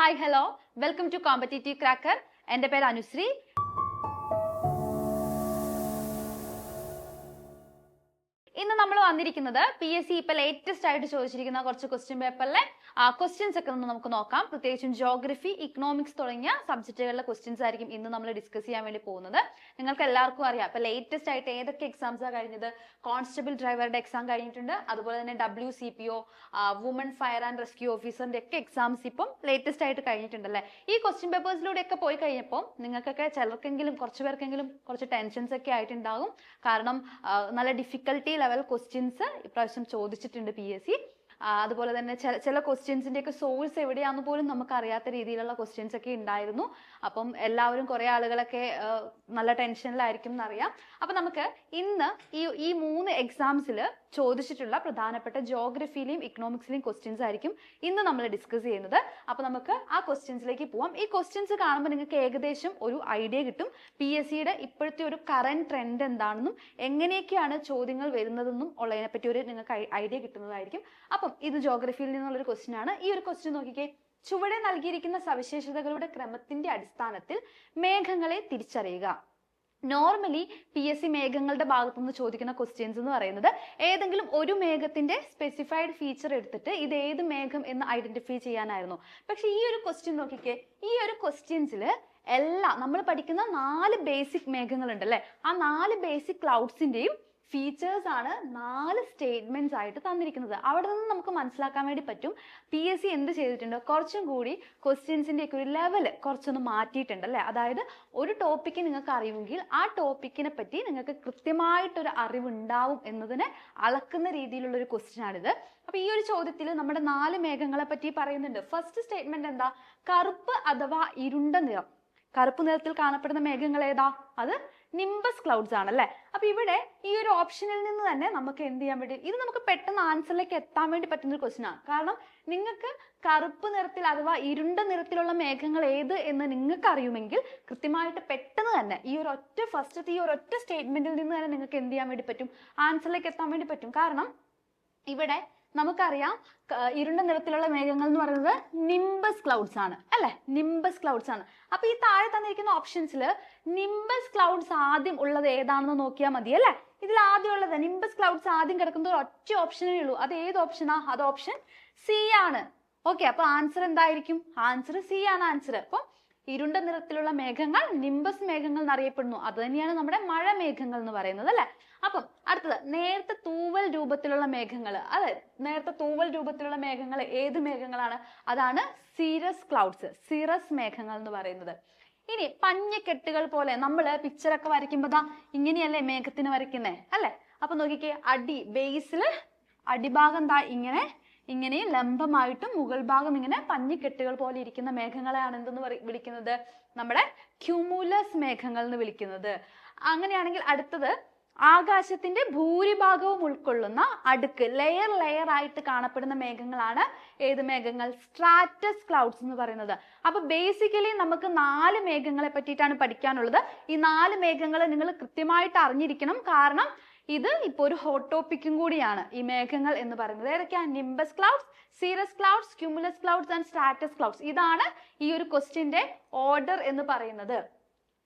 Hi hello welcome to competitive cracker. എൻ്റെ പേര് അനുശ്രീ. ഇന്ന് നമ്മൾ വന്നിരിക്കുന്നത് PSC ഇപ്പൊ ലേറ്റസ്റ്റ് ആയിട്ട് ചോദിച്ചിരിക്കുന്ന കുറച്ച് ക്വസ്റ്റ്യൻ പേപ്പറിലെ ക്വസ്റ്റ്യൻസ് ഒക്കെ നമുക്ക് നോക്കാം. പ്രത്യേകിച്ചും ജോഗ്രഫി, ഇക്കണോമിക്സ് തുടങ്ങിയ സബ്ജക്റ്റുകളിലെ ക്വസ്റ്റ്യൻസ് ആയിരിക്കും ഇന്ന് നമ്മൾ ഡിസ്കസ് ചെയ്യാൻ വേണ്ടി പോകുന്നത്. നിങ്ങൾക്ക് എല്ലാവർക്കും അറിയാം ഇപ്പൊ ലേറ്റസ്റ്റ് ആയിട്ട് ഏതൊക്കെ എക്സാംസാണ് കഴിഞ്ഞത്. കോൺസ്റ്റബിൾ ഡ്രൈവറുടെ എക്സാം കഴിഞ്ഞിട്ടുണ്ട്. അതുപോലെ തന്നെ WCPO, woman fire and rescue ഓഫീസറിന്റെ ഒക്കെ എക്സാംസ് ഇപ്പം ലേറ്റസ്റ്റ് ആയിട്ട് കഴിഞ്ഞിട്ടുണ്ടല്ലേ. ഈ ക്വസ്റ്റ്യൻ പേപ്പേഴ്സിലൂടെ ഒക്കെ പോയി കഴിഞ്ഞപ്പോൾ നിങ്ങൾക്കൊക്കെ ചിലർക്കെങ്കിലും കുറച്ച് പേർക്കെങ്കിലും കുറച്ച് ടെൻഷൻസ് ഒക്കെ ആയിട്ടുണ്ടാകും. കാരണം നല്ല ഡിഫിക്കൽട്ടി ലെവൽ ക്വസ്റ്റ്യൻസ് ഇപ്രാവശ്യം ചോദിച്ചിട്ടുണ്ട് PSC. അതുപോലെ തന്നെ ചില ക്വസ്റ്റ്യൻസിന്റെ ഒക്കെ സോഴ്സ് എവിടെയാന്ന് പോലും നമുക്ക് അറിയാത്ത രീതിയിലുള്ള ക്വസ്റ്റ്യൻസ് ഒക്കെ ഉണ്ടായിരുന്നു. അപ്പം എല്ലാവരും കുറെ ആളുകളൊക്കെ നല്ല ടെൻഷനിലായിരിക്കും എന്നറിയാം. അപ്പൊ നമുക്ക് ഇന്ന് ഈ 3 എക്സാംസിൽ ചോദിച്ചിട്ടുള്ള പ്രധാനപ്പെട്ട ജോഗ്രഫിയിലെയും ഇക്കണോമിക്സിലെയും ക്വസ്റ്റ്യൻസ് ആയിരിക്കും ഇന്ന് നമ്മൾ ഡിസ്കസ് ചെയ്യുന്നത്. അപ്പൊ നമുക്ക് ആ ക്വസ്റ്റ്യൻസിലേക്ക് പോവാം. ഈ ക്വസ്റ്റ്യൻസ് കാണുമ്പോൾ നിങ്ങൾക്ക് ഏകദേശം ഒരു ഐഡിയ കിട്ടും PSCയുടെ ഇപ്പോഴത്തെ ഒരു കറന്റ് ട്രെൻഡ് എന്താണെന്നും എങ്ങനെയൊക്കെയാണ് ചോദ്യങ്ങൾ വരുന്നതെന്നും ഉള്ളതിനെ പറ്റി ഒരു നിങ്ങൾക്ക് ഐഡിയ കിട്ടുന്നതായിരിക്കും. അപ്പം ഇത് ജോഗ്രഫിയിൽ നിന്നുള്ളൊരു ക്വസ്റ്റ്യൻ ആണ്. ഈ ഒരു ക്വസ്റ്റ്യൻ നോക്കിക്കേ. ചുവടെ നൽകിയിരിക്കുന്ന സവിശേഷതകളുടെ ക്രമത്തിന്റെ അടിസ്ഥാനത്തിൽ മേഘങ്ങളെ തിരിച്ചറിയുക. നോർമലി PSC മേഘങ്ങളുടെ ഭാഗത്തുനിന്ന് ചോദിക്കുന്ന ക്വസ്റ്റ്യൻസ് എന്ന് പറയുന്നത് ഏതെങ്കിലും ഒരു മേഘത്തിന്റെ സ്പെസിഫൈഡ് ഫീച്ചർ എടുത്തിട്ട് ഇത് ഏത് മേഘം എന്ന് ഐഡന്റിഫൈ ചെയ്യാനായിരുന്നു. പക്ഷെ ഈ ഒരു ക്വസ്റ്റ്യൻ നോക്കിക്കേ. ഈ ഒരു ക്വസ്റ്റ്യൻസിൽ എല്ലാം നമ്മൾ പഠിക്കുന്ന 4 ബേസിക് മേഘങ്ങൾ ഉണ്ടല്ലേ. ആ 4 ബേസിക് ക്ലൗഡ്സിന്റെയും ഫീച്ചേഴ്സ് ആണ് 4 സ്റ്റേറ്റ്മെന്റ്സ് ആയിട്ട് തന്നിരിക്കുന്നത്. അവിടെ നിന്ന് നമുക്ക് മനസ്സിലാക്കാൻ വേണ്ടി പറ്റും PSC എന്ത് ചെയ്തിട്ടുണ്ട്, കുറച്ചും കൂടി ക്വസ്റ്റ്യൻസിന്റെ ഒക്കെ ഒരു ലെവൽ കുറച്ചൊന്ന് മാറ്റിയിട്ടുണ്ട് അല്ലെ. അതായത് ഒരു ടോപ്പിക്ക് നിങ്ങൾക്ക് അറിയുമെങ്കിൽ ആ ടോപ്പിക്കിനെ പറ്റി നിങ്ങൾക്ക് കൃത്യമായിട്ടൊരു അറിവുണ്ടാവും എന്നതിനെ അളക്കുന്ന രീതിയിലുള്ള ഒരു ക്വസ്റ്റ്യൻ ആണിത്. അപ്പൊ ഈ ഒരു ചോദ്യത്തിൽ നമ്മുടെ 4 മേഘങ്ങളെ പറ്റി പറയുന്നുണ്ട്. ഫസ്റ്റ് സ്റ്റേറ്റ്മെന്റ് എന്താ? കറുപ്പ് അഥവാ ഇരുണ്ട നിറം. കറുപ്പ് നിറത്തിൽ കാണപ്പെടുന്ന മേഘങ്ങൾ ഏതാ? അത് നിംബസ് ക്ലൗഡ്സ് ആണല്ലേ. അപ്പൊ ഇവിടെ ഈ ഒരു ഓപ്ഷനിൽ നിന്ന് തന്നെ നമുക്ക് എന്ത് ചെയ്യാൻ വേണ്ടി, ഇത് നമുക്ക് പെട്ടെന്ന് ആൻസറിലേക്ക് എത്താൻ വേണ്ടി പറ്റുന്ന ഒരു ക്വസ്റ്റ്യൻ ആണ്. കാരണം നിങ്ങൾക്ക് കറുപ്പ് നിറത്തിൽ അഥവാ ഇരുണ്ട നിറത്തിലുള്ള മേഘങ്ങൾ ഏത് എന്ന് നിങ്ങൾക്ക് അറിയുമെങ്കിൽ കൃത്യമായിട്ട് പെട്ടെന്ന് തന്നെ ഈ ഒരു ഫസ്റ്റത്തെ ഈ ഒരൊറ്റ സ്റ്റേറ്റ്മെന്റിൽ നിന്ന് തന്നെ നിങ്ങൾക്ക് എന്ത് ചെയ്യാൻ വേണ്ടി പറ്റും, ആൻസറിലേക്ക് എത്താൻ വേണ്ടി പറ്റും. കാരണം ഇവിടെ നമുക്കറിയാം ഇരുണ്ട നിറത്തിലുള്ള മേഘങ്ങൾ എന്ന് പറയുന്നത് നിംബസ് ക്ലൗഡ്സ് ആണ് അല്ലെ. നിംബസ് ക്ലൗഡ്സ് ആണ്. അപ്പൊ ഈ താഴെ തന്നിരിക്കുന്ന ഓപ്ഷൻസിൽ നിംബസ് ക്ലൗഡ്സ് ആദ്യം ഉള്ളത് ഏതാണെന്ന് നോക്കിയാൽ മതി അല്ലെ. ഇതിൽ ആദ്യം ഉള്ളത് നിംബസ് ക്ലൗഡ്സ് ആദ്യം കിടക്കുന്നത് ഒറ്റ ഓപ്ഷനേ ഉള്ളൂ. അത് ഏത് ഓപ്ഷനാ? അത് ഓപ്ഷൻ C ആണ്. ഓക്കെ, അപ്പൊ ആൻസർ എന്തായിരിക്കും? ആൻസർ C ആണ് ആൻസർ. അപ്പൊ ഇരുണ്ട നിറത്തിലുള്ള മേഘങ്ങൾ നിംബസ് മേഘങ്ങൾ എന്നറിയപ്പെടുന്നു. അത് തന്നെയാണ് നമ്മുടെ മഴ മേഘങ്ങൾ എന്ന് പറയുന്നത് അല്ലെ. അപ്പം അടുത്തത് നേർത്ത തൂവൽ രൂപത്തിലുള്ള മേഘങ്ങൾ. അതെ, നേർത്ത തൂവൽ രൂപത്തിലുള്ള മേഘങ്ങൾ ഏത് മേഘങ്ങളാണ്? അതാണ് സീറസ് ക്ലൗഡ്സ്, സീറസ് മേഘങ്ങൾ എന്ന് പറയുന്നത്. ഇനി പഞ്ഞക്കെട്ടുകൾ പോലെ നമ്മൾ പിക്ചറൊക്കെ വരയ്ക്കുമ്പോ ഇങ്ങനെയല്ലേ മേഘത്തിന് വരയ്ക്കുന്നേ അല്ലെ. അപ്പൊ നോക്കിക്കേ, ബേസില് അടിഭാഗം ഇങ്ങനെയും ലംബമായിട്ടും മുകൾ ഭാഗം ഇങ്ങനെ പഞ്ഞിക്കെട്ടുകൾ പോലെ ഇരിക്കുന്ന മേഘങ്ങളെയാണ് എന്തെന്ന് വിളിക്കുന്നത്? നമ്മുടെ ക്യൂമുലസ് മേഘങ്ങൾ എന്ന് വിളിക്കുന്നത്. അങ്ങനെയാണെങ്കിൽ അടുത്തത് ആകാശത്തിന്റെ ഭൂരിഭാഗവും ഉൾക്കൊള്ളുന്ന അടുക്ക്, ലെയർ ആയിട്ട് കാണപ്പെടുന്ന മേഘങ്ങളാണ് ഏത് മേഘങ്ങൾ? സ്ട്രാറ്റസ് ക്ലൗഡ്സ് എന്ന് പറയുന്നത്. അപ്പൊ ബേസിക്കലി നമുക്ക് 4 മേഘങ്ങളെ പറ്റിയിട്ടാണ് പഠിക്കാനുള്ളത്. ഈ 4 മേഘങ്ങൾ നിങ്ങൾ കൃത്യമായിട്ട് അറിഞ്ഞിരിക്കണം. കാരണം ഇത് ഇപ്പൊ ഒരു ഹോട്ട് ടോപ്പിക്കും കൂടിയാണ് ഈ മേഘങ്ങൾ എന്ന് പറയുന്നത്. ഏതൊക്കെയാ? Nimbus clouds, serous clouds, cumulus clouds and Stratus clouds. ഇതാണ് ഈ ഒരു ക്വസ്റ്റ്യന്റെ ഓർഡർ എന്ന് പറയുന്നത്.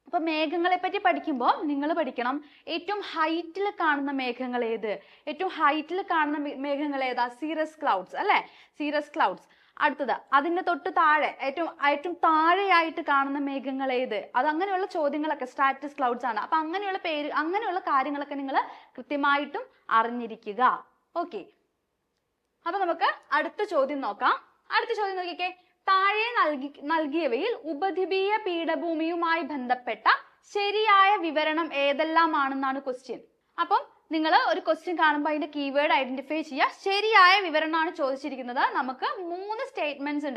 അപ്പൊ മേഘങ്ങളെ പറ്റി പഠിക്കുമ്പോൾ നിങ്ങൾ പഠിക്കണം ഏറ്റവും ഹൈറ്റിൽ കാണുന്ന മേഘങ്ങൾ ഏത്? ഏറ്റവും ഹൈറ്റിൽ കാണുന്ന മേഘങ്ങൾ ഏതാ? സീറസ് ക്ലൗഡ്സ് അല്ലെ. Serous clouds. അടുത്തത് അതിന്റെ തൊട്ട് താഴെ ഏറ്റവും താഴെയായിട്ട് കാണുന്ന മേഘങ്ങൾ ഏത്? അത് അങ്ങനെയുള്ള ചോദ്യങ്ങളൊക്കെ സ്ട്രാറ്റസ് ക്ലൗഡ്സ് ആണ്. അപ്പൊ അങ്ങനെയുള്ള കാര്യങ്ങളൊക്കെ നിങ്ങൾ കൃത്യമായിട്ടും അറിഞ്ഞിരിക്കുക. ഓക്കെ, അപ്പൊ നമുക്ക് അടുത്ത ചോദ്യം നോക്കാം. അടുത്ത ചോദ്യം നോക്കിക്കേ. താഴെ നൽകിയവയിൽ ഉപദ്വീപീയ പീഠഭൂമിയുമായി ബന്ധപ്പെട്ട ശരിയായ വിവരണം ഏതെല്ലാമാണെന്നാണ് ക്വസ്റ്റ്യൻ. അപ്പം നിങ്ങൾ ഒരു ക്വസ്റ്റ്യൻ കാണുമ്പോൾ അതിന്റെ കീവേഡ് ഐഡന്റിഫൈ ചെയ്യുക. ശരിയായ വിവരണമാണ് ചോദിച്ചിരിക്കുന്നത്. നമുക്ക് 4 സ്റ്റേറ്റ്മെന്റ്സ്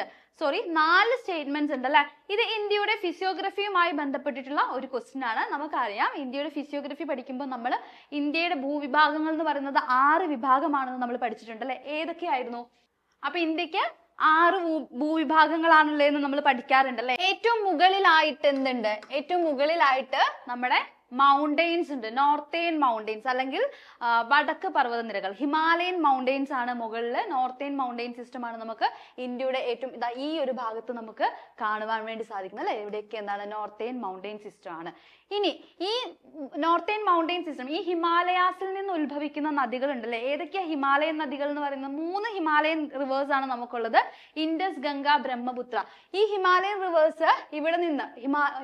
ഉണ്ട് അല്ലെ. ഇത് ഇന്ത്യയുടെ ഫിസിയോഗ്രഫിയുമായി ബന്ധപ്പെട്ടിട്ടുള്ള ഒരു ക്വസ്റ്റ്യൻ ആണ്. നമുക്കറിയാം ഇന്ത്യയുടെ ഫിസിയോഗ്രഫി പഠിക്കുമ്പോൾ നമ്മൾ ഇന്ത്യയുടെ ഭൂവിഭാഗങ്ങൾ എന്ന് പറയുന്നത് 6 വിഭാഗമാണെന്ന് നമ്മൾ പഠിച്ചിട്ടുണ്ട് അല്ലെ. ഏതൊക്കെയായിരുന്നു? അപ്പൊ ഇന്ത്യക്ക് 6 ഭൂവിഭാഗങ്ങളാണുള്ളതെന്ന് നമ്മൾ പഠിക്കാറുണ്ടല്ലേ. ഏറ്റവും മുകളിലായിട്ട് എന്തുണ്ട്? ഏറ്റവും മുകളിലായിട്ട് നമ്മുടെ മൗണ്ടെയിൻസ് ഉണ്ട്, നോർത്തേൺ മൗണ്ടെയിൻസ് അല്ലെങ്കിൽ വടക്ക് പർവ്വതനിരകൾ, ഹിമാലയൻ മൗണ്ടെയിൻസ് ആണ് മുകളിൽ. നോർത്തേൺ മൗണ്ടെയിൻ സിസ്റ്റം ആണ് നമുക്ക് ഇന്ത്യയുടെ ഏറ്റവും ഈ ഒരു ഭാഗത്ത് നമുക്ക് കാണുവാൻ വേണ്ടി സാധിക്കുന്നത് അല്ലെ. ഇവിടെയൊക്കെ എന്താണ് നോർത്തേൺ മൗണ്ടെയിൻ സിസ്റ്റം ആണ്. ഇനി ഈ നോർത്തേൺ മൗണ്ടെയിൻ സിസ്റ്റം, ഈ ഹിമാലയാസിൽ നിന്ന് ഉത്ഭവിക്കുന്ന നദികൾ ഉണ്ടല്ലേ, ഏതൊക്കെയാ ഹിമാലയൻ നദികൾ എന്ന് പറയുന്നത്? 3 ഹിമാലയൻ റിവേഴ്സ് ആണ് നമുക്കുള്ളത്, ഇൻഡസ്, ഗംഗ, ബ്രഹ്മപുത്ര. ഈ ഹിമാലയൻ റിവേഴ്സ് ഇവിടെ നിന്ന്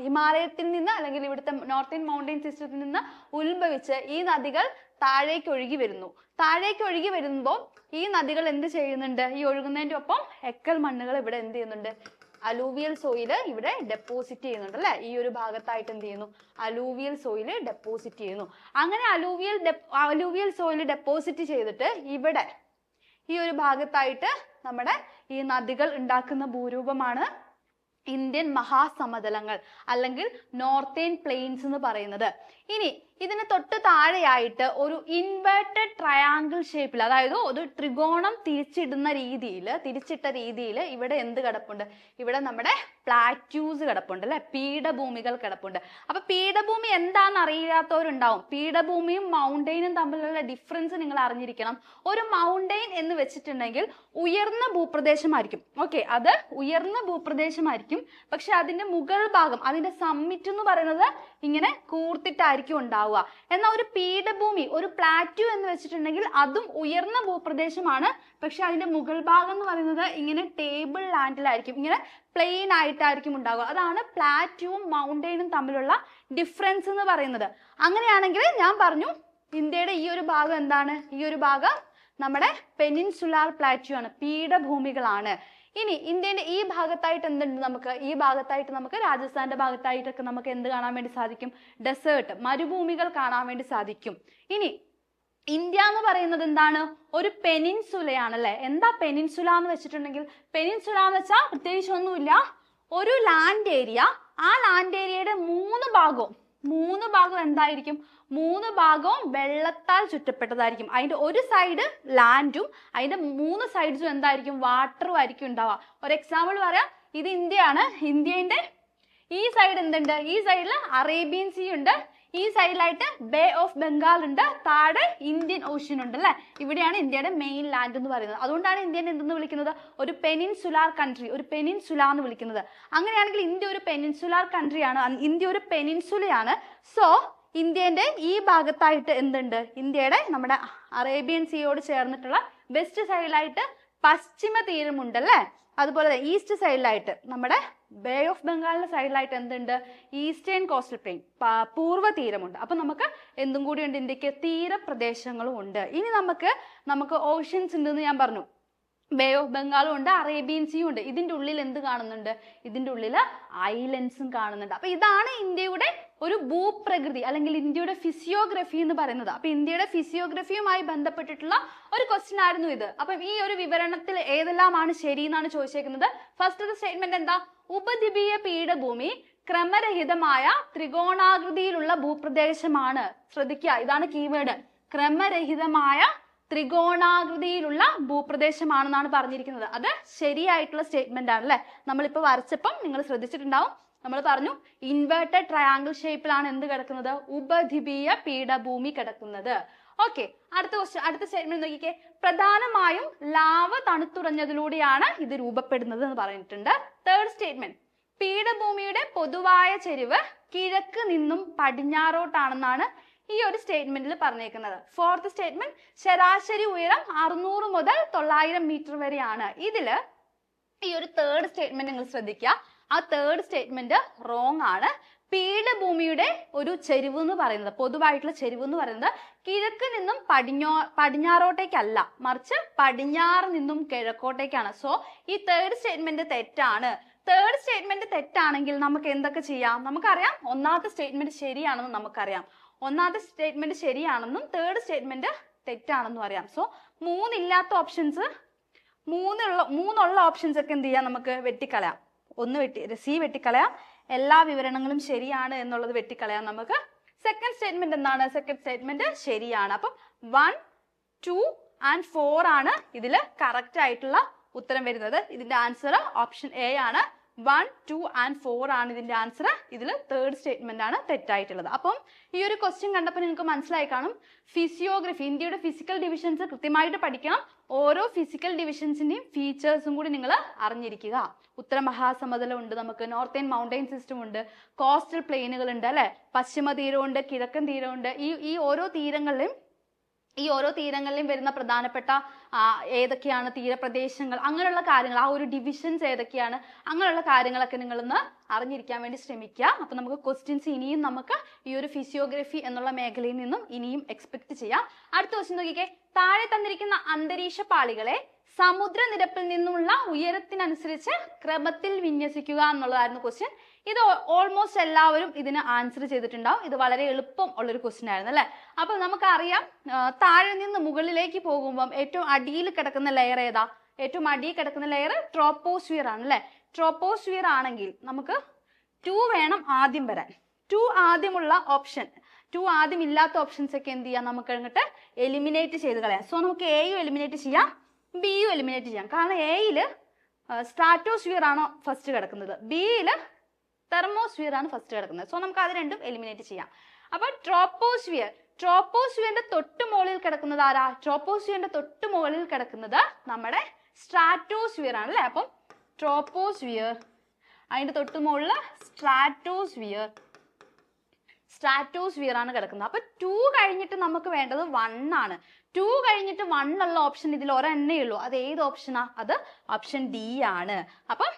ഹിമാലയത്തിൽ നിന്ന് അല്ലെങ്കിൽ ഇവിടുത്തെ നോർത്തേൺ മൗണ്ടെയിൻ സിസ്റ്റത്തിൽ നിന്ന് ഉത്ഭവിച്ച് ഈ നദികൾ താഴേക്ക് ഒഴുകി വരുന്നു. താഴേക്ക് ഒഴുകി വരുമ്പോൾ ഈ നദികൾ എന്ത് ചെയ്യുന്നുണ്ട്? ഈ ഒഴുകുന്നതിന്റെ ഒപ്പം എക്കൽ മണ്ണുകൾ ഇവിടെ എന്ത് ചെയ്യുന്നുണ്ട്? അലൂവിയൽ സോയില് ഇവിടെ ഡെപ്പോസിറ്റ് ചെയ്യുന്നുണ്ട് അല്ലെ. ഈ ഒരു ഭാഗത്തായിട്ട് എന്ത് ചെയ്യുന്നു? അലൂവിയൽ സോയില് ഡെപ്പോസിറ്റ് ചെയ്യുന്നു. അങ്ങനെ അലൂവിയൽ സോയില് ഡെപ്പോസിറ്റ് ചെയ്തിട്ട് ഇവിടെ ഈ ഒരു ഭാഗത്തായിട്ട് നമ്മുടെ ഈ നദികൾ ഉണ്ടാക്കുന്ന ഭൂരൂപമാണ് ഇന്ത്യൻ മഹാസമതലങ്ങൾ അല്ലെങ്കിൽ നോർത്തേൺ പ്ലെയിൻസ് എന്ന് പറയുന്നത്. ഇനി ഇതിന് തൊട്ട് താഴെയായിട്ട് ഒരു ഇൻവേർട്ടഡ് ട്രയാങ്കിൾ ഷേപ്പിൽ, അതായത് ഒരു ത്രികോണം തിരിച്ചിട്ട രീതിയിൽ ഇവിടെ എന്ത് കിടപ്പുണ്ട്? ഇവിടെ നമ്മുടെ പ്ലാറ്റ്യൂസ് കിടപ്പുണ്ട് അല്ലെ, പീഠഭൂമികൾ കിടപ്പുണ്ട്. അപ്പൊ പീഠഭൂമി എന്താണെന്ന് അറിയാത്തവരുണ്ടാവും. പീഠഭൂമിയും മൗണ്ടെയിനും തമ്മിലുള്ള ഡിഫറൻസ് നിങ്ങൾ അറിഞ്ഞിരിക്കണം. ഒരു മൗണ്ടെയിൻ എന്ന് വെച്ചിട്ടുണ്ടെങ്കിൽ ഉയർന്ന ഭൂപ്രദേശമായിരിക്കും. ഓക്കെ, അത് ഉയർന്ന ഭൂപ്രദേശമായിരിക്കും. പക്ഷെ അതിന്റെ മുകൾ ഭാഗം, അതിന്റെ സമ്മിറ്റ് എന്ന് പറയുന്നത് ഇങ്ങനെ കൂർത്തിട്ടായിരിക്കും ഉണ്ടാവുക. എന്നാൽ ഒരു പീഠഭൂമി, ഒരു പ്ലാറ്റ്യൂ എന്ന് വെച്ചിട്ടുണ്ടെങ്കിൽ അതും ഉയർന്ന ഭൂപ്രദേശമാണ്. പക്ഷെ അതിന്റെ മുകൾ ഭാഗം എന്ന് പറയുന്നത് ഇങ്ങനെ ടേബിൾ ലാൻഡിലായിരിക്കും, ഇങ്ങനെ പ്ലെയിൻ ആയിട്ടായിരിക്കും ഉണ്ടാവുക. അതാണ് പ്ലാറ്റ്യൂവും മൗണ്ടെയിനും തമ്മിലുള്ള ഡിഫറൻസ് എന്ന് പറയുന്നത്. അങ്ങനെയാണെങ്കിൽ ഞാൻ പറഞ്ഞു ഇന്ത്യയുടെ ഈ ഒരു ഭാഗം എന്താണ്? ഈ ഒരു ഭാഗം നമ്മുടെ പെനിൻസുലാർ പ്ലാറ്റ്യൂ ആണ്, പീഠഭൂമികളാണ്. ഇനി ഇന്ത്യന്റെ ഈ ഭാഗത്തായിട്ട് എന്തുണ്ട്? നമുക്ക് ഈ ഭാഗത്തായിട്ട് നമുക്ക് രാജസ്ഥാന്റെ ഭാഗത്തായിട്ടൊക്കെ നമുക്ക് എന്ത് കാണാൻ വേണ്ടി സാധിക്കും? ഡെസേർട്ട്, മരുഭൂമികൾ കാണാൻ വേണ്ടി സാധിക്കും. ഇനി ഇന്ത്യ എന്ന് പറയുന്നത് എന്താണ്? ഒരു പെനിൻസുലയാണ് അല്ലെ. എന്താ പെനിൻസുല എന്ന് വെച്ചിട്ടുണ്ടെങ്കിൽ? പെനിൻസുല എന്ന് വെച്ചാൽ പ്രത്യേകിച്ച് ഒന്നുമില്ല, ഒരു ലാൻഡ് ഏരിയ. ആ ലാൻഡ് ഏരിയയുടെ മൂന്ന് ഭാഗവും എന്തായിരിക്കും? 3 ഭാഗവും വെള്ളത്താൽ ചുറ്റപ്പെട്ടതായിരിക്കും. അതിന്റെ ഒരു സൈഡ് ലാൻഡും അതിന്റെ 3 സൈഡ്സും എന്തായിരിക്കും? വാട്ടറും ആയിരിക്കും ഉണ്ടാവുക. ഒരു എക്സാമ്പിൾ പറയാം, ഇത് ഇന്ത്യയാണ്. ഇന്ത്യന്റെ ഈ സൈഡ് എന്തുണ്ട്? ഈ സൈഡിൽ അറേബ്യൻ സീ ഉണ്ട്, ഈ സൈഡിലായിട്ട് ബേ ഓഫ് ബംഗാൾ ഉണ്ട്, താഴെ ഇന്ത്യൻ ഓഷ്യൻ ഉണ്ട് അല്ലെ. ഇവിടെയാണ് ഇന്ത്യയുടെ മെയിൻ ലാൻഡ് എന്ന് പറയുന്നത്. അതുകൊണ്ടാണ് ഇന്ത്യനെ എന്തെന്ന് വിളിക്കുന്നത്? ഒരു പെനിൻസുലാർ കൺട്രി, ഒരു പെനിൻസുല എന്ന് വിളിക്കുന്നത്. അങ്ങനെയാണെങ്കിൽ ഇന്ത്യ ഒരു പെനിൻസുലാർ കൺട്രിയാണ്, ഇന്ത്യ ഒരു പെനിൻസുലയാണ്. സോ ഇന്ത്യന്റെ ഈ ഭാഗത്തായിട്ട് എന്തുണ്ട്? ഇന്ത്യയുടെ നമ്മുടെ അറേബ്യൻ സീയോട് ചേർന്നിട്ടുള്ള വെസ്റ്റ് സൈഡിലായിട്ട് പശ്ചിമ തീരമുണ്ട് അല്ലെ. അതുപോലെ ഈസ്റ്റ് സൈഡിലായിട്ട് നമ്മുടെ ബേ ഓഫ് ബംഗാളിന്റെ സൈഡിലായിട്ട് എന്തുണ്ട്? ഈസ്റ്റേൺ കോസ്റ്റൽ പ്ലെയിൻ, പൂർവ്വ തീരമുണ്ട്. അപ്പൊ നമുക്ക് എന്തും കൂടി ഉണ്ട്? ഇന്ത്യക്ക് തീരപ്രദേശങ്ങളും ഉണ്ട്. ഇനി നമുക്ക് ഓഷ്യൻസ് ഉണ്ടെന്ന് ഞാൻ പറഞ്ഞു. ബേ ഓഫ് ബംഗാളും ഉണ്ട്, അറേബ്യൻ സീയും ഉണ്ട്. ഇതിന്റെ ഉള്ളിൽ എന്ത് കാണുന്നുണ്ട്? ഇതിന്റെ ഉള്ളിൽ ഐലൻഡ്സും കാണുന്നുണ്ട്. അപ്പൊ ഇതാണ് ഇന്ത്യയുടെ ഒരു ഭൂപ്രകൃതി അല്ലെങ്കിൽ ഇന്ത്യയുടെ ഫിസിയോഗ്രഫി എന്ന് പറയുന്നത്. അപ്പൊ ഇന്ത്യയുടെ ഫിസിയോഗ്രഫിയുമായി ബന്ധപ്പെട്ടിട്ടുള്ള ഒരു ക്വസ്റ്റ്യൻ ആയിരുന്നു ഇത്. അപ്പൊ ഈ ഒരു വിവരണത്തിൽ ഏതെല്ലാമാണ് ശരി എന്നാണ് ചോദിച്ചേക്കുന്നത്. ഫസ്റ്റ് സ്റ്റേറ്റ്മെന്റ് എന്താ? ഉപദ്വീപീയ പീഠഭൂമി ക്രമരഹിതമായ ത്രികോണാകൃതിയിലുള്ള ഭൂപ്രദേശമാണ്. ശ്രദ്ധിക്കുക, ഇതാണ് കീവേഡ്. ക്രമരഹിതമായ ത്രികോണാകൃതിയിലുള്ള ഭൂപ്രദേശമാണെന്നാണ് പറഞ്ഞിരിക്കുന്നത്. അത് ശരിയായിട്ടുള്ള സ്റ്റേറ്റ്മെന്റ് ആണ് അല്ലെ. നമ്മളിപ്പോ വരച്ചപ്പം നിങ്ങൾ ശ്രദ്ധിച്ചിട്ടുണ്ടാവും, നമ്മൾ പറഞ്ഞു ഇൻവേർട്ടഡ് ട്രയാങ്കിൾ ഷേപ്പിലാണ് എന്ത് കിടക്കുന്നത്? ഉപദ്വീപീയ പീഠഭൂമി കിടക്കുന്നത്. ഓക്കെ, അടുത്ത സ്റ്റേറ്റ്മെന്റ് നോക്കിക്കേ. പ്രധാനമായും ലാവ തണുത്തുറഞ്ഞതിലൂടെയാണ് ഇത് രൂപപ്പെടുന്നത് എന്ന് പറഞ്ഞിട്ടുണ്ട്. തേർഡ് സ്റ്റേറ്റ്മെന്റ്, പീഠഭൂമിയുടെ പൊതുവായ ചെരിവ് കിഴക്ക് നിന്നും പടിഞ്ഞാറോട്ടാണെന്നാണ് ഈ ഒരു സ്റ്റേറ്റ്മെന്റിൽ പറഞ്ഞേക്കുന്നത്. ഫോർത്ത് സ്റ്റേറ്റ്മെന്റ്, ശരാശരി ഉയരം 600 മുതൽ 900 മീറ്റർ വരെയാണ്. ഇതില് ഈ ഒരു തേർഡ് സ്റ്റേറ്റ്മെന്റ് നിങ്ങൾ ശ്രദ്ധിക്കുക. ആ തേർഡ് സ്റ്റേറ്റ്മെന്റ് റോങ് ആണ്. പീഠഭൂമിയുടെ ഒരു ചെരിവ് എന്ന് പറയുന്നത്, പൊതുവായിട്ടുള്ള ചെരിവ് എന്ന് പറയുന്നത് കിഴക്ക് നിന്നും പടിഞ്ഞാറോട്ടേക്കല്ല, മറിച്ച് പടിഞ്ഞാറ് നിന്നും കിഴക്കോട്ടേക്കാണ്. സോ ഈ തേർഡ് സ്റ്റേറ്റ്മെന്റ് തെറ്റാണ്. തേർഡ് സ്റ്റേറ്റ്മെന്റ് തെറ്റാണെങ്കിൽ നമുക്ക് എന്തൊക്കെ ചെയ്യാം? നമുക്കറിയാം ഒന്നാമത്തെ സ്റ്റേറ്റ്മെന്റ് ശരിയാണെന്ന് നമുക്കറിയാം. ഒന്നാമത്തെ സ്റ്റേറ്റ്മെന്റ് ശരിയാണെന്നും തേർഡ് സ്റ്റേറ്റ്മെന്റ് തെറ്റാണെന്നും അറിയാം. സോ മൂന്നുള്ള ഓപ്ഷൻസ് ഒക്കെ എന്ത് ചെയ്യാം? നമുക്ക് വെട്ടിക്കളയാം. സി വെട്ടിക്കളയാം. എല്ലാ വിവരണങ്ങളും ശരിയാണ് എന്നുള്ളത് വെട്ടിക്കളയാം നമുക്ക്. സെക്കൻഡ് സ്റ്റേറ്റ്മെന്റ് എന്താണ്? സെക്കൻഡ് സ്റ്റേറ്റ്മെന്റ് ശരിയാണ്. അപ്പം 1, 2 and 4 ആണ് ഇതില് കറക്റ്റ് ആയിട്ടുള്ള ഉത്തരം വരുന്നത്. ഇതിന്റെ ആൻസർ ഓപ്ഷൻ എ ആണ്. 1, 2 and 4 ആണ് ഇതിന്റെ ആൻസർ. ഇതിൽ തേർഡ് സ്റ്റേറ്റ്മെന്റ് ആണ് തെറ്റായിട്ടുള്ളത്. അപ്പം ഈ ഒരു ക്വസ്റ്റ്യൻ കണ്ടപ്പോൾ നിങ്ങൾക്ക് മനസ്സിലായി കാണും, ഫിസിയോഗ്രഫി, ഇന്ത്യയുടെ ഫിസിക്കൽ ഡിവിഷൻസ് കൃത്യമായിട്ട് പഠിക്കണം. ഓരോ ഫിസിക്കൽ ഡിവിഷൻസിന്റെയും ഫീച്ചേഴ്സും കൂടി നിങ്ങൾ അറിഞ്ഞിരിക്കുക. ഉത്തരമഹാസമതലം ഉണ്ട്, നമുക്ക് നോർത്തേൺ മൗണ്ടൈൻ സിസ്റ്റം ഉണ്ട്, കോസ്റ്റൽ പ്ലെയിനുകൾ ഉണ്ട് അല്ലെ, പശ്ചിമ തീരമുണ്ട്, കിഴക്കൻ തീരമുണ്ട്. ഈ ഓരോ തീരങ്ങളിലും വരുന്ന പ്രധാനപ്പെട്ട ഏതൊക്കെയാണ് തീരപ്രദേശങ്ങൾ, അങ്ങനെയുള്ള കാര്യങ്ങൾ, ആ ഒരു ഡിവിഷൻസ് ഏതൊക്കെയാണ്, അങ്ങനെയുള്ള കാര്യങ്ങളൊക്കെ നിങ്ങളൊന്ന് അറിഞ്ഞിരിക്കാൻ വേണ്ടി ശ്രമിക്കുക. അപ്പൊ നമുക്ക് ക്വസ്റ്റ്യൻസ് ഇനിയും നമുക്ക് ഈ ഒരു ഫിസിയോഗ്രഫി എന്നുള്ള മേഖലയിൽ നിന്നും ഇനിയും എക്സ്പെക്ട് ചെയ്യാം. അടുത്ത ക്വസ്റ്റ്യൻ നോക്കിക്കേ. താഴെ തന്നിരിക്കുന്ന അന്തരീക്ഷ പാളികളെ സമുദ്രനിരപ്പിൽ നിന്നുള്ള ഉയരത്തിനനുസരിച്ച് ക്രമത്തിൽ വിന്യസിക്കുക എന്നുള്ളതായിരുന്നു ക്വസ്റ്റ്യൻ. ഇത് ഓൾമോസ്റ്റ് എല്ലാവരും ഇതിന് ആൻസർ ചെയ്തിട്ടുണ്ടാവും. ഇത് വളരെ എളുപ്പം ഉള്ളൊരു ക്വസ്റ്റ്യൻ ആയിരുന്നു അല്ലെ. അപ്പൊ നമുക്കറിയാം, താഴെ നിന്ന് മുകളിലേക്ക് പോകുമ്പോൾ ഏറ്റവും അടിയിൽ കിടക്കുന്ന ലെയർ ഏതാ? ഏറ്റവും അടിയിൽ കിടക്കുന്ന ലെയർ ട്രോപ്പോസ്ഫിയർ ആണ് അല്ലെ. ട്രോപ്പോസ്ഫിയർ ആണെങ്കിൽ നമുക്ക് 2 വേണം ആദ്യം വരാൻ. 2 ആദ്യമുള്ള ഓപ്ഷൻ, 2 ആദ്യം ഇല്ലാത്ത ഓപ്ഷൻസ് ഒക്കെ എന്ത് ചെയ്യാം, നമുക്ക് അങ്ങോട്ട് എലിമിനേറ്റ് ചെയ്ത് കളയാം. സോ നമുക്ക് എയും എലിമിനേറ്റ് ചെയ്യാം, ബിയും എലിമിനേറ്റ് ചെയ്യാം. കാരണം എയില് സ്ട്രാറ്റോസ്ഫിയർ ആണ് ഫസ്റ്റ് കിടക്കുന്നത്, ബിയില് തെർമോസ്ഫിയർ ആണ് ഫസ്റ്റ് കിടക്കുന്നത്. സോ നമുക്ക് അത് രണ്ടും എലിമിനേറ്റ് ചെയ്യാം. അപ്പൊ ട്രോപ്പോസ്ഫിയറിന്റെ തൊട്ട് മുകളിൽ കിടക്കുന്നത് ആരാ? ട്രോപ്പോസ്ഫിയറിന്റെ തൊട്ട് മുകളിൽ കിടക്കുന്നത് നമ്മുടെ സ്ട്രാറ്റോസ്ഫിയർ ആണ് അല്ലെ. അപ്പം ട്രോപ്പോസ്ഫിയർ, അതിന്റെ തൊട്ട് മുകളിൽ സ്ട്രാറ്റോസ്ഫിയർ ആണ് കിടക്കുന്നത്. അപ്പൊ 2 കഴിഞ്ഞിട്ട് നമുക്ക് വേണ്ടത് 1 ആണ്. 2 കഴിഞ്ഞിട്ട് 1 ഉള്ള ഓപ്ഷൻ ഇതിൽ ഒരെണ്ണേ ഉള്ളൂ. അത് ഏത് ഓപ്ഷനാ? അത് ഓപ്ഷൻ ഡി ആണ്. അപ്പം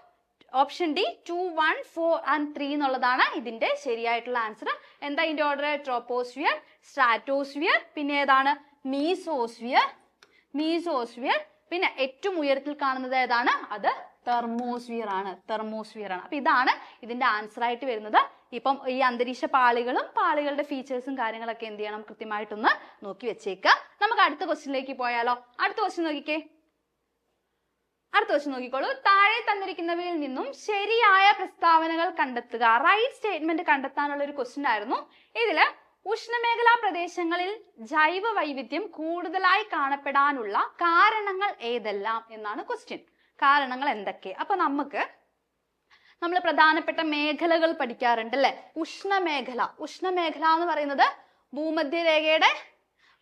ഓപ്ഷൻ ഡി 2, 1, 4 and 3 എന്നുള്ളതാണ് ഇതിന്റെ ശരിയായിട്ടുള്ള ആൻസർ. എന്താ ഇതിന്റെ ഓർഡർ? ട്രോപ്പോസ്ഫിയർ, സ്ട്രാറ്റോസ്ഫിയർ, പിന്നെ ഏതാണ്? മീസോസ്ഫിയർ. പിന്നെ ഏറ്റവും ഉയരത്തിൽ കാണുന്നത് ഏതാണ്? അത് തെർമോസ്ഫിയർ ആണ്. അപ്പൊ ഇതാണ് ഇതിന്റെ ആൻസർ ആയിട്ട് വരുന്നത്. ഇപ്പം ഈ അന്തരീക്ഷ പാളികളുടെ ഫീച്ചേഴ്സും കാര്യങ്ങളൊക്കെ എന്ത് ചെയ്യണം, കൃത്യമായിട്ടൊന്ന് നോക്കി വെച്ചേക്കുക. നമുക്ക് അടുത്ത ക്വസ്റ്റ്യനിലേക്ക് പോയാലോ? അടുത്ത ക്വസ്റ്റ്യൻ നോക്കിക്കോളൂ. താഴെ തന്നിരിക്കുന്നവയിൽ നിന്നും ശരിയായ പ്രസ്താവനകൾ കണ്ടെത്തുക. റൈറ്റ് സ്റ്റേറ്റ്മെന്റ് കണ്ടെത്താനുള്ള ഒരു ക്വസ്റ്റ്യൻ ആയിരുന്നു. ഇതില് ഉഷ്ണമേഖലാ പ്രദേശങ്ങളിൽ ജൈവ വൈവിധ്യം കൂടുതലായി കാണപ്പെടാനുള്ള കാരണങ്ങൾ ഏതെല്ലാം എന്നാണ് ക്വസ്റ്റ്യൻ. കാരണങ്ങൾ എന്തൊക്കെ? അപ്പൊ നമ്മൾ പ്രധാനപ്പെട്ട മേഖലകൾ പഠിക്കാറുണ്ട് അല്ലെ. ഉഷ്ണമേഖല എന്ന് പറയുന്നത് ഭൂമധ്യരേഖയുടെ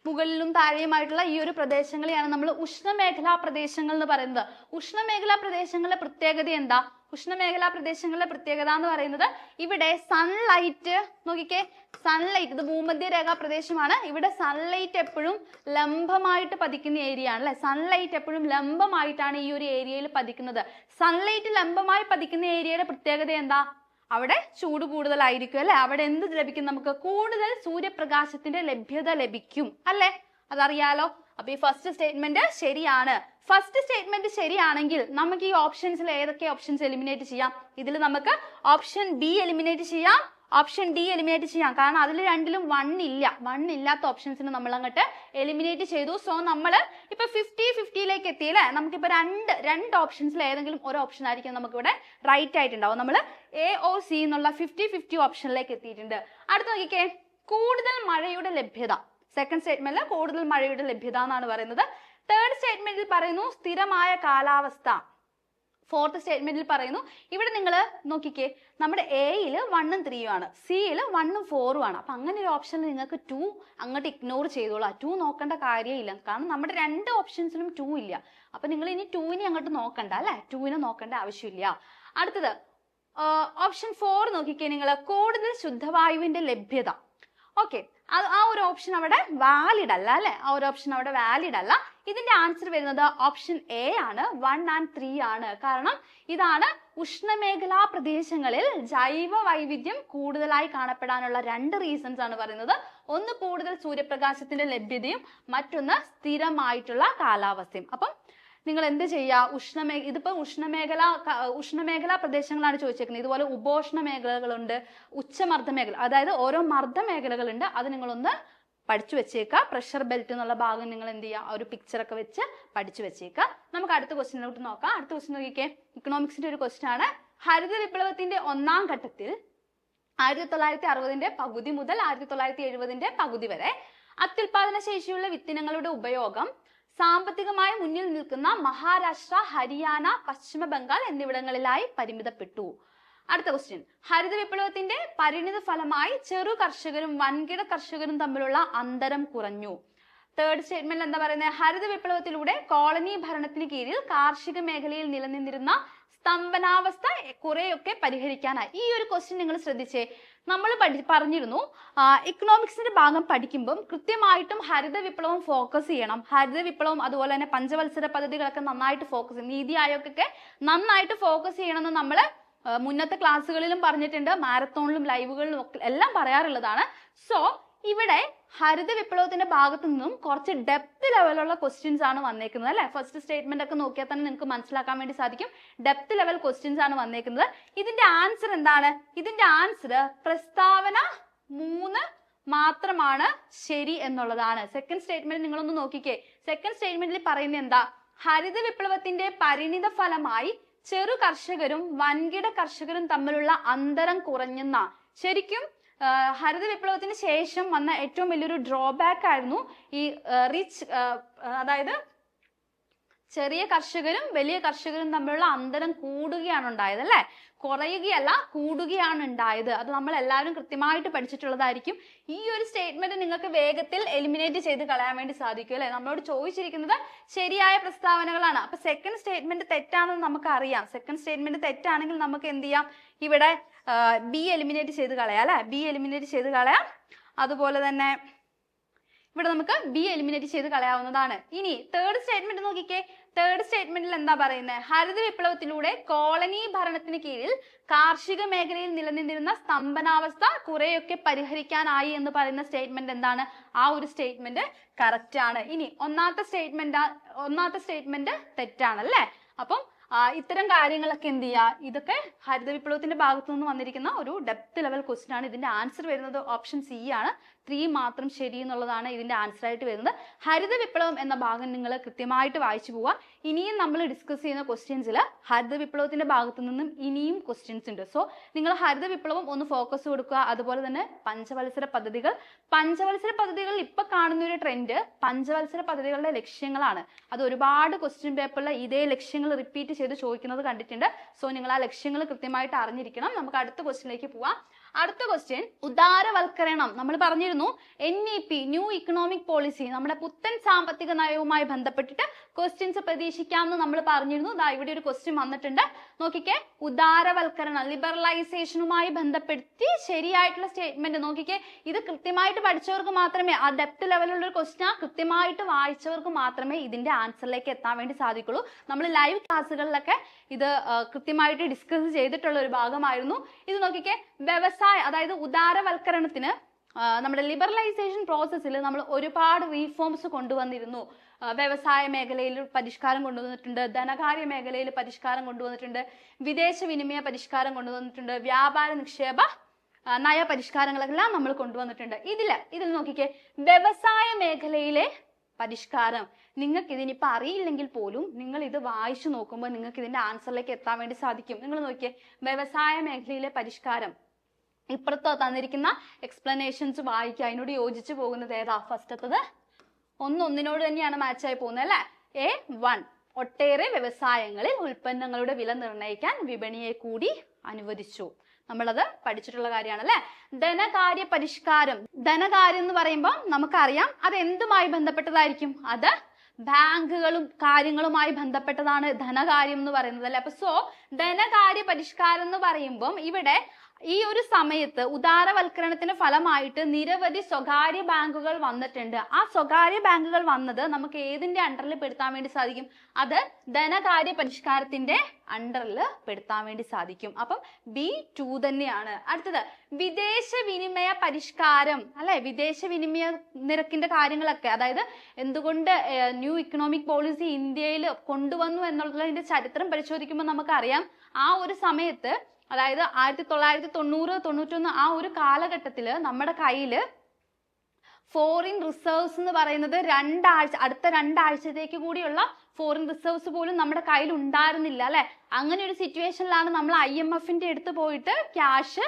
മുകളിലും താഴെയുമായിട്ടുള്ള ഈ ഒരു പ്രദേശങ്ങളെയാണ് നമ്മൾ ഉഷ്ണമേഖലാ പ്രദേശങ്ങൾ എന്ന് പറയുന്നത്. ഉഷ്ണമേഖലാ പ്രദേശങ്ങളുടെ പ്രത്യേകത എന്താ? ഉഷ്ണമേഖലാ പ്രദേശങ്ങളുടെ പ്രത്യേകത എന്ന് പറയുന്നത് ഇവിടെ സൺലൈറ്റ് നോക്കിക്കേ. സൺലൈറ്റ്, ഇത് ഭൂമധ്യരേഖാ പ്രദേശമാണ്. ഇവിടെ സൺലൈറ്റ് എപ്പോഴും ലംബമായിട്ട് പതിക്കുന്ന ഏരിയ ആണ് അല്ലെ. സൺലൈറ്റ് എപ്പോഴും ലംബമായിട്ടാണ് ഈ ഒരു ഏരിയയിൽ പതിക്കുന്നത്. സൺലൈറ്റ് ലംബമായി പതിക്കുന്ന ഏരിയയുടെ പ്രത്യേകത എന്താ? അവിടെ ചൂട് കൂടുതലായിരിക്കും അല്ലെ. അവിടെ എന്ത് ലഭിക്കും? നമുക്ക് കൂടുതൽ സൂര്യപ്രകാശത്തിന്റെ ലഭ്യത ലഭിക്കും അല്ലെ. അതറിയാലോ. അപ്പൊ ഈ ഫസ്റ്റ് സ്റ്റേറ്റ്മെന്റ് ശരിയാണ്. ഫസ്റ്റ് സ്റ്റേറ്റ്മെന്റ് ശരിയാണെങ്കിൽ നമുക്ക് ഈ ഓപ്ഷൻസിൽ ഏതൊക്കെ ഓപ്ഷൻസ് എലിമിനേറ്റ് ചെയ്യാം? ഇതിൽ നമുക്ക് ഓപ്ഷൻ ബി എലിമിനേറ്റ് ചെയ്യാം, ഓപ്ഷൻ ഡി എലിമിനേറ്റ് ചെയ്യാം. കാരണം അതിൽ രണ്ടിലും 1 ഇല്ല. 1 ഇല്ലാത്ത ഓപ്ഷൻസിന് നമ്മൾ അങ്ങോട്ട് എലിമിനേറ്റ് ചെയ്തു. സോ നമ്മൾ ഇപ്പൊ 50-50യിലേക്ക് എത്തിയല്ലേ. നമുക്കിപ്പോ രണ്ട് ഓപ്ഷൻസിൽ ഏതെങ്കിലും ഒരു ഓപ്ഷൻ ആയിരിക്കും നമുക്ക് ഇവിടെ റൈറ്റ് ആയിട്ടുണ്ടാവും. നമ്മൾ എ ഒ സി എന്നുള്ള 50-50 ഓപ്ഷനിലേക്ക് എത്തിയിട്ടുണ്ട്. അടുത്ത നോക്കിക്കേ, കൂടുതൽ മഴയുടെ ലഭ്യത. സെക്കൻഡ് സ്റ്റേറ്റ്മെന്റിൽ കൂടുതൽ മഴയുടെ ലഭ്യത എന്നാണ് പറയുന്നത്. തേർഡ് സ്റ്റേറ്റ്മെന്റിൽ പറയുന്നു സ്ഥിരമായ കാലാവസ്ഥ. ഫോർത്ത് സ്റ്റേറ്റ്മെന്റിൽ പറയുന്നു, ഇവിടെ നിങ്ങൾ നോക്കിക്കേ, നമ്മുടെ എയില് 1ഉം 3ഉം ആണ്, സിയില് 1ഉം 4ഉം ആണ്. അപ്പൊ അങ്ങനെ ഒരു ഓപ്ഷനിൽ നിങ്ങൾക്ക് 2 അങ്ങോട്ട് ഇഗ്നോർ ചെയ്തോളാം. 2 നോക്കേണ്ട കാര്യമില്ല. കാരണം നമ്മുടെ രണ്ട് ഓപ്ഷൻസിലും 2 ഇല്ല. അപ്പൊ നിങ്ങൾ ഇനി 2നെ അങ്ങോട്ട് നോക്കണ്ട അല്ലെ. 2നെ നോക്കേണ്ട ആവശ്യമില്ല. അടുത്തത് ഓപ്ഷൻ 4 നോക്കിക്കേ നിങ്ങൾ, കൂടുതൽ ശുദ്ധവായുവിന്റെ ലഭ്യത. ഓക്കെ, ആ ഒരു ഓപ്ഷൻ അവിടെ വാലിഡ് അല്ല അല്ലെ. ആ ഒരു ഓപ്ഷൻ അവിടെ വാലിഡ് അല്ല. ഇതിന്റെ ആൻസർ വരുന്നത് ഓപ്ഷൻ എ ആണ്. 1 and 3 ആണ്. കാരണം ഇതാണ് ഉഷ്ണമേഖലാ പ്രദേശങ്ങളിൽ ജൈവ വൈവിധ്യം കൂടുതലായി കാണപ്പെടാനുള്ള 2 റീസൺസ് ആണ് പറയുന്നത്. ഒന്ന് കൂടുതൽ സൂര്യപ്രകാശത്തിന്റെ ലഭ്യതയും മറ്റൊന്ന് സ്ഥിരമായിട്ടുള്ള കാലാവസ്ഥയും. അപ്പം നിങ്ങൾ എന്ത് ചെയ്യുക, ഇതിപ്പോ ഉഷ്ണമേഖലാ പ്രദേശങ്ങളാണ് ചോദിച്ചേക്കുന്നത്. ഇതുപോലെ ഉപോഷ്ണ മേഖലകളുണ്ട്, ഉച്ചമർദ്ദ മേഖല, അതായത് ഓരോ മർദ്ദ മേഖലകളുണ്ട്. അത് നിങ്ങളൊന്ന് പഠിച്ചു വെച്ചേക്കുക. പ്രഷർ ബെൽറ്റ് എന്നുള്ള ഭാഗം നിങ്ങൾ എന്ത് ചെയ്യുക, ഒരു പിക്ചർ ഒക്കെ വെച്ച് പഠിച്ചു വെച്ചേക്കുക. നമുക്ക് അടുത്ത ക്വസ്റ്റ്യനിലോട്ട് നോക്കാം. അടുത്ത ക്വസ്റ്റ്യൻ നോക്കിക്കേ, ഇക്കണോമിക്സിന്റെ ഒരു ക്വസ്റ്റ്യൻ ആണ്. ഹരിത വിപ്ലവത്തിന്റെ 1ാം ഘട്ടത്തിൽ 1960ന്റെ പകുതി മുതൽ 1970ന്റെ പകുതി വരെ അത്യുൽപാദന ശേഷിയുള്ള വിത്തിനങ്ങളുടെ ഉപയോഗം സാമ്പത്തികമായി മുന്നിൽ നിൽക്കുന്ന മഹാരാഷ്ട്ര, ഹരിയാന, പശ്ചിമ ബംഗാൾ എന്നിവിടങ്ങളിലായി പരിമിതപ്പെട്ടു. അടുത്ത ക്വസ്റ്റ്യൻ, ഹരിത വിപ്ലവത്തിന്റെ പരിണിത ഫലമായി ചെറു കർഷകരും വൻകിട കർഷകരും തമ്മിലുള്ള അന്തരം കുറഞ്ഞു. തേർഡ് സ്റ്റേറ്റ്മെന്റ് എന്താ പറയുന്നത്? ഹരിത വിപ്ലവത്തിലൂടെ കോളനി ഭരണത്തിന് കീഴിൽ കാർഷിക മേഖലയിൽ നിലനിന്നിരുന്ന സ്തംഭനാവസ്ഥ കുറെയൊക്കെ പരിഹരിക്കാനായി. ഈ ഒരു ക്വസ്റ്റ്യൻ നിങ്ങൾ ശ്രദ്ധിച്ചേ. നമ്മൾ പറഞ്ഞിരുന്നു ഇക്കണോമിക്സിന്റെ ഭാഗം പഠിക്കുമ്പോൾ കൃത്യമായിട്ടും ഹരിത വിപ്ലവം ഫോക്കസ് ചെയ്യണം. ഹരിത വിപ്ലവം അതുപോലെ തന്നെ പഞ്ചവത്സര പദ്ധതികളൊക്കെ നന്നായിട്ട് ഫോക്കസ് ചെയ്യണം. നീതി ആയോഗൊക്കെ നന്നായിട്ട് ഫോക്കസ് ചെയ്യണമെന്ന് നമ്മൾ മുന്നത്തെ ക്ലാസ്സുകളിലും പറഞ്ഞിട്ടുണ്ട്, മാരത്തോണിലും ലൈവുകളിലും ഒക്കെ എല്ലാം പറയാറുള്ളതാണ്. സോ ഇവിടെ ഹരിത വിപ്ലവത്തിന്റെ ഭാഗത്തു നിന്നും കുറച്ച് ഡെപ്ത് ലെവലുള്ള ക്വസ്റ്റ്യൻസ് ആണ് വന്നേക്കുന്നത് അല്ലെ. ഫസ്റ്റ് സ്റ്റേറ്റ്മെന്റ് ഒക്കെ നോക്കിയാൽ തന്നെ നിങ്ങൾക്ക് മനസ്സിലാക്കാൻ വേണ്ടി സാധിക്കും. ഡെപ്ത് ലെവൽ ക്വസ്റ്റ്യൻസ് ആണ് വന്നേക്കുന്നത്. ഇതിന്റെ ആൻസർ എന്താണ്? ഇതിന്റെ ആൻസർ പ്രസ്താവന 3 മാത്രമാണ് ശരി എന്നുള്ളതാണ്. സെക്കൻഡ് സ്റ്റേറ്റ്മെന്റ് നിങ്ങളൊന്ന് നോക്കിക്കേ. സെക്കൻഡ് സ്റ്റേറ്റ്മെന്റിൽ പറയുന്നത് എന്താ? ഹരിത വിപ്ലവത്തിന്റെ പരിണിത ഫലമായി ചെറു കർഷകരും വൻകിട കർഷകരും തമ്മിലുള്ള അന്തരം കുറഞ്ഞെന്ന. ശരിക്കും ഹരിത വിപ്ലവത്തിന് ശേഷം വന്ന ഏറ്റവും വലിയൊരു ഡ്രോബാക്ക് ആയിരുന്നു ഈ അതായത് ചെറിയ കർഷകരും വലിയ കർഷകരും തമ്മിലുള്ള അന്തരം കൂടുകയാണ് ഉണ്ടായത് അല്ലെ. കുറയുകയല്ല, കൂടുകയാണ് ഉണ്ടായത്. അത് നമ്മൾ എല്ലാവരും കൃത്യമായിട്ട് പഠിച്ചിട്ടുള്ളതായിരിക്കും. ഈ ഒരു സ്റ്റേറ്റ്മെന്റ് നിങ്ങൾക്ക് വേഗത്തിൽ എലിമിനേറ്റ് ചെയ്ത് കളയാൻ വേണ്ടി സാധിക്കും അല്ലെ. നമ്മളോട് ചോദിച്ചിരിക്കുന്നത് ശരിയായ പ്രസ്താവനകളാണ്. അപ്പൊ സെക്കൻഡ് സ്റ്റേറ്റ്മെന്റ് തെറ്റാണെന്ന് നമുക്ക് അറിയാം. സെക്കൻഡ് സ്റ്റേറ്റ്മെന്റ് തെറ്റാണെങ്കിൽ നമുക്ക് എന്ത് ചെയ്യാം? ഇവിടെ ബി എലിമിനേറ്റ് ചെയ്ത് കളയാം അല്ലെ. ബി എലിമിനേറ്റ് ചെയ്ത് കളയാം. അതുപോലെ തന്നെ ഇവിടെ നമുക്ക് ബി എലിമിനേറ്റ് ചെയ്ത് കളയാവുന്നതാണ്. ഇനി തേർഡ് സ്റ്റേറ്റ്മെന്റ് നോക്കിക്കേ. തേർഡ് സ്റ്റേറ്റ്മെന്റിൽ എന്താ പറയുന്നത്? ഹരിത വിപ്ലവത്തിലൂടെ കോളനി ഭരണത്തിന് കീഴിൽ കാർഷിക മേഖലയിൽ നിലനിന്നിരുന്ന സ്തംഭനാവസ്ഥ കുറെയൊക്കെ പരിഹരിക്കാനായി എന്ന് പറയുന്ന സ്റ്റേറ്റ്മെന്റ് എന്താണ്? ആ ഒരു സ്റ്റേറ്റ്മെന്റ് കറക്റ്റ് ആണ്. ഇനി ഒന്നാമത്തെ സ്റ്റേറ്റ്മെന്റ് തെറ്റാണ് അല്ലെ. അപ്പം ഇത്തരം കാര്യങ്ങളൊക്കെ എന്ത് ചെയ്യുക? ഇതൊക്കെ ഹരിത വിപ്ലവത്തിന്റെ ഭാഗത്തു നിന്ന് വന്നിരിക്കുന്ന ഒരു ഡെപ്ത് ലെവൽ ക്വസ്റ്റ്യൻ ആണ്. ഇതിന്റെ ആൻസർ വരുന്നത് ഓപ്ഷൻ സി ആണ്. 3 മാത്രം ശരി എന്നുള്ളതാണ് ഇതിന്റെ ആൻസർ ആയിട്ട് വരുന്നത്. ഹരിത വിപ്ലവം എന്ന ഭാഗം നിങ്ങൾ കൃത്യമായിട്ട് വായിച്ചു പോവുക. ഇനിയും നമ്മൾ ഡിസ്കസ് ചെയ്യുന്ന ക്വസ്റ്റ്യൻസിൽ ഹരിത വിപ്ലവത്തിന്റെ ഭാഗത്തു നിന്നും ഇനിയും ക്വസ്റ്റ്യൻസ് ഉണ്ട്. സോ നിങ്ങൾ ഹരിത വിപ്ലവം ഒന്ന് ഫോക്കസ് കൊടുക്കുക. അതുപോലെ തന്നെ പഞ്ചവത്സര പദ്ധതികൾ ഇപ്പൊ കാണുന്ന ഒരു ട്രെൻഡ് പഞ്ചവത്സര പദ്ധതികളുടെ ലക്ഷ്യങ്ങളാണ്. അത് ഒരുപാട് ക്വസ്റ്റ്യൻ പേപ്പറിൽ ഇതേ ലക്ഷ്യങ്ങൾ റിപ്പീറ്റ് ചെയ്ത് ചോദിക്കുന്നത് കണ്ടിട്ടുണ്ട്. സോ നിങ്ങൾ ആ ലക്ഷ്യങ്ങൾ കൃത്യമായിട്ട് അറിഞ്ഞിരിക്കണം. നമുക്ക് അടുത്ത ക്വസ്റ്റ്യനിലേക്ക് പോവാം. അടുത്ത ക്വസ്റ്റ്യൻ, ഉദാരവൽക്കരണം. നമ്മൾ പറഞ്ഞിരുന്നു NEP ന്യൂ ഇക്കണോമിക് പോളിസി, നമ്മുടെ പുത്തൻ സാമ്പത്തിക നയവുമായി ബന്ധപ്പെട്ടിട്ട് ക്വസ്റ്റ്യൻസ് പ്രതീക്ഷിക്കാമെന്ന് നമ്മൾ പറഞ്ഞിരുന്നു. ഇവിടെ ഒരു ക്വസ്റ്റ്യൻ വന്നിട്ടുണ്ട്. നോക്കിക്കേ, ഉദാരവൽക്കരണം ലിബറലൈസേഷനുമായി ബന്ധപ്പെടുത്തി ശരിയായിട്ടുള്ള സ്റ്റേറ്റ്മെന്റ് നോക്കിക്കേ. ഇത് കൃത്യമായിട്ട് പഠിച്ചവർക്ക് മാത്രമേ, ആ ഡെപ്ത് ലെവലുള്ള ഒരു ക്വസ്റ്റ്യൻ കൃത്യമായിട്ട് വായിച്ചവർക്ക് മാത്രമേ ഇതിന്റെ ആൻസറിലേക്ക് എത്താൻ വേണ്ടി സാധിക്കുള്ളൂ. നമ്മൾ ലൈവ് ക്ലാസ്സുകളിലൊക്കെ ഇത് കൃത്യമായിട്ട് ഡിസ്കസ് ചെയ്തിട്ടുള്ള ഒരു ഭാഗമായിരുന്നു. ഇത് നോക്കിക്കേ, അതായത് ഉദാരവൽക്കരണത്തിന് നമ്മുടെ ലിബറലൈസേഷൻ പ്രോസസ്സിൽ നമ്മൾ ഒരുപാട് റീഫോംസ് കൊണ്ടുവന്നിരുന്നു. വ്യവസായ മേഖലയിൽ പരിഷ്കാരം കൊണ്ടുവന്നിട്ടുണ്ട്, ധനകാര്യ മേഖലയിൽ പരിഷ്കാരം കൊണ്ടുവന്നിട്ടുണ്ട്, വിദേശ വിനിമയ പരിഷ്കാരം കൊണ്ടുവന്നിട്ടുണ്ട്, വ്യാപാര നിക്ഷേപ നയ പരിഷ്കാരങ്ങളെല്ലാം നമ്മൾ കൊണ്ടുവന്നിട്ടുണ്ട്. ഇതിൽ നോക്കിക്കേ, വ്യവസായ മേഖലയിലെ പരിഷ്കാരം. നിങ്ങൾക്ക് ഇതിനിപ്പോൾ അറിയില്ലെങ്കിൽ പോലും നിങ്ങൾ ഇത് വായിച്ചു നോക്കുമ്പോൾ നിങ്ങൾക്ക് ഇതിന്റെ ആൻസറിലേക്ക് എത്താൻ വേണ്ടി സാധിക്കും. നിങ്ങൾ നോക്കിയേ, വ്യവസായ മേഖലയിലെ പരിഷ്കാരം. ഇപ്പുറത്ത് തന്നിരിക്കുന്ന എക്സ്പ്ലനേഷൻസ് വായിക്കുക. അതിനോട് യോജിച്ചു പോകുന്നത് ഏതാ? ഫസ്റ്റത്തത് ഒന്നിനോട് തന്നെയാണ് മാച്ചായി പോകുന്നത് അല്ലെ. A1, ഒട്ടേറെ വ്യവസായങ്ങളിൽ ഉൽപ്പന്നങ്ങളുടെ വില നിർണ്ണയിക്കാൻ വിപണിയെ കൂടി അനുവദിച്ചു. നമ്മളത് പഠിച്ചിട്ടുള്ള കാര്യമാണ് അല്ലെ. ധനകാര്യ പരിഷ്കാരം. ധനകാര്യം എന്ന് പറയുമ്പോൾ നമുക്കറിയാം അത് എന്തുമായി ബന്ധപ്പെട്ടതായിരിക്കും? അത് ബാങ്കുകളും കാര്യങ്ങളുമായി ബന്ധപ്പെട്ടതാണ് ധനകാര്യം എന്ന് പറയുന്നത് അല്ലെ. അപ്പൊ ധനകാര്യ പരിഷ്കാരം എന്ന് പറയുമ്പം ഇവിടെ ഈ ഒരു സമയത്ത് ഉദാരവൽക്കരണത്തിന്റെ ഫലമായിട്ട് നിരവധി സ്വകാര്യ ബാങ്കുകൾ വന്നിട്ടുണ്ട്. ആ സ്വകാര്യ ബാങ്കുകൾ വന്നത് നമുക്ക് ഏതിന്റെ അണ്ടറിൽ പെടുത്താൻ വേണ്ടി സാധിക്കും? അത് ധനകാര്യ പരിഷ്കാരത്തിന്റെ അണ്ടറിൽ പെടുത്താൻ വേണ്ടി സാധിക്കും. അപ്പം B2 തന്നെയാണ്. അടുത്തത് വിദേശ വിനിമയ പരിഷ്കാരം അല്ലെ. വിദേശ വിനിമയ നിരക്കിന്റെ കാര്യങ്ങളൊക്കെ, അതായത് എന്തുകൊണ്ട് ന്യൂ ഇക്കണോമിക് പോളിസി ഇന്ത്യയിൽ കൊണ്ടുവന്നു എന്നുള്ളതിന്റെ ചരിത്രം പരിശോധിക്കുമ്പോൾ നമുക്കറിയാം ആ ഒരു സമയത്ത്, അതായത് 1990-91 ആ ഒരു കാലഘട്ടത്തില് നമ്മുടെ കയ്യില് ഫോറിൻ റിസർവ്സ് എന്ന് പറയുന്നത് അടുത്ത 2 ആഴ്ചത്തേക്ക് കൂടിയുള്ള ഫോറിൻ റിസർവ്സ് പോലും നമ്മുടെ കയ്യിൽ ഉണ്ടായിരുന്നില്ല അല്ലെ. അങ്ങനെ ഒരു സിറ്റുവേഷനിലാണ് നമ്മൾ IMFന്റെ അടുത്ത് പോയിട്ട് ക്യാഷ്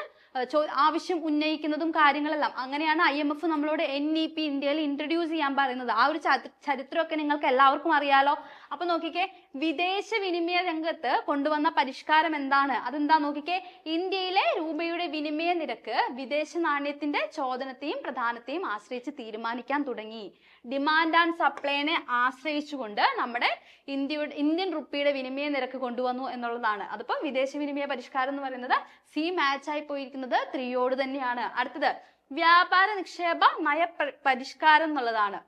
ആവശ്യം ഉന്നയിക്കുന്നതും കാര്യങ്ങളെല്ലാം. അങ്ങനെയാണ് IMF നമ്മളോട് NEP ഇന്ത്യയിൽ ഇൻട്രൊഡ്യൂസ് ചെയ്യാൻ പറയുന്നത്. ആ ഒരു ചരിത്രമൊക്കെ നിങ്ങൾക്ക് എല്ലാവർക്കും അറിയാലോ. അപ്പൊ നോക്കിക്കേ, വിദേശ വിനിമയ രംഗത്ത് കൊണ്ടുവന്ന പരിഷ്കാരം എന്താണ്? അതെന്താ നോക്കിക്കേ, ഇന്ത്യയിലെ രൂപയുടെ വിനിമയ നിരക്ക് വിദേശ നാണ്യത്തിന്റെ ചോദനത്തെയും പ്രധാനത്തെയും ആശ്രയിച്ച് തീരുമാനിക്കാൻ തുടങ്ങി. ഡിമാൻഡ് ആൻഡ് സപ്ലൈനെ ആശ്രയിച്ചുകൊണ്ട് നമ്മുടെ ഇന്ത്യൻ റുപ്പിയുടെ വിനിമയ നിരക്ക് കൊണ്ടുവന്നു എന്നുള്ളതാണ്. അതിപ്പോ വിദേശ വിനിമയ പരിഷ്കാരം എന്ന് പറയുന്നത് സി മാച്ച് ആയി പോയിരിക്കുന്നത് 3 തന്നെയാണ്. അടുത്തത് വ്യാപാര നിക്ഷേപ നയ പരിഷ്കാരം എന്നുള്ളതാണ്.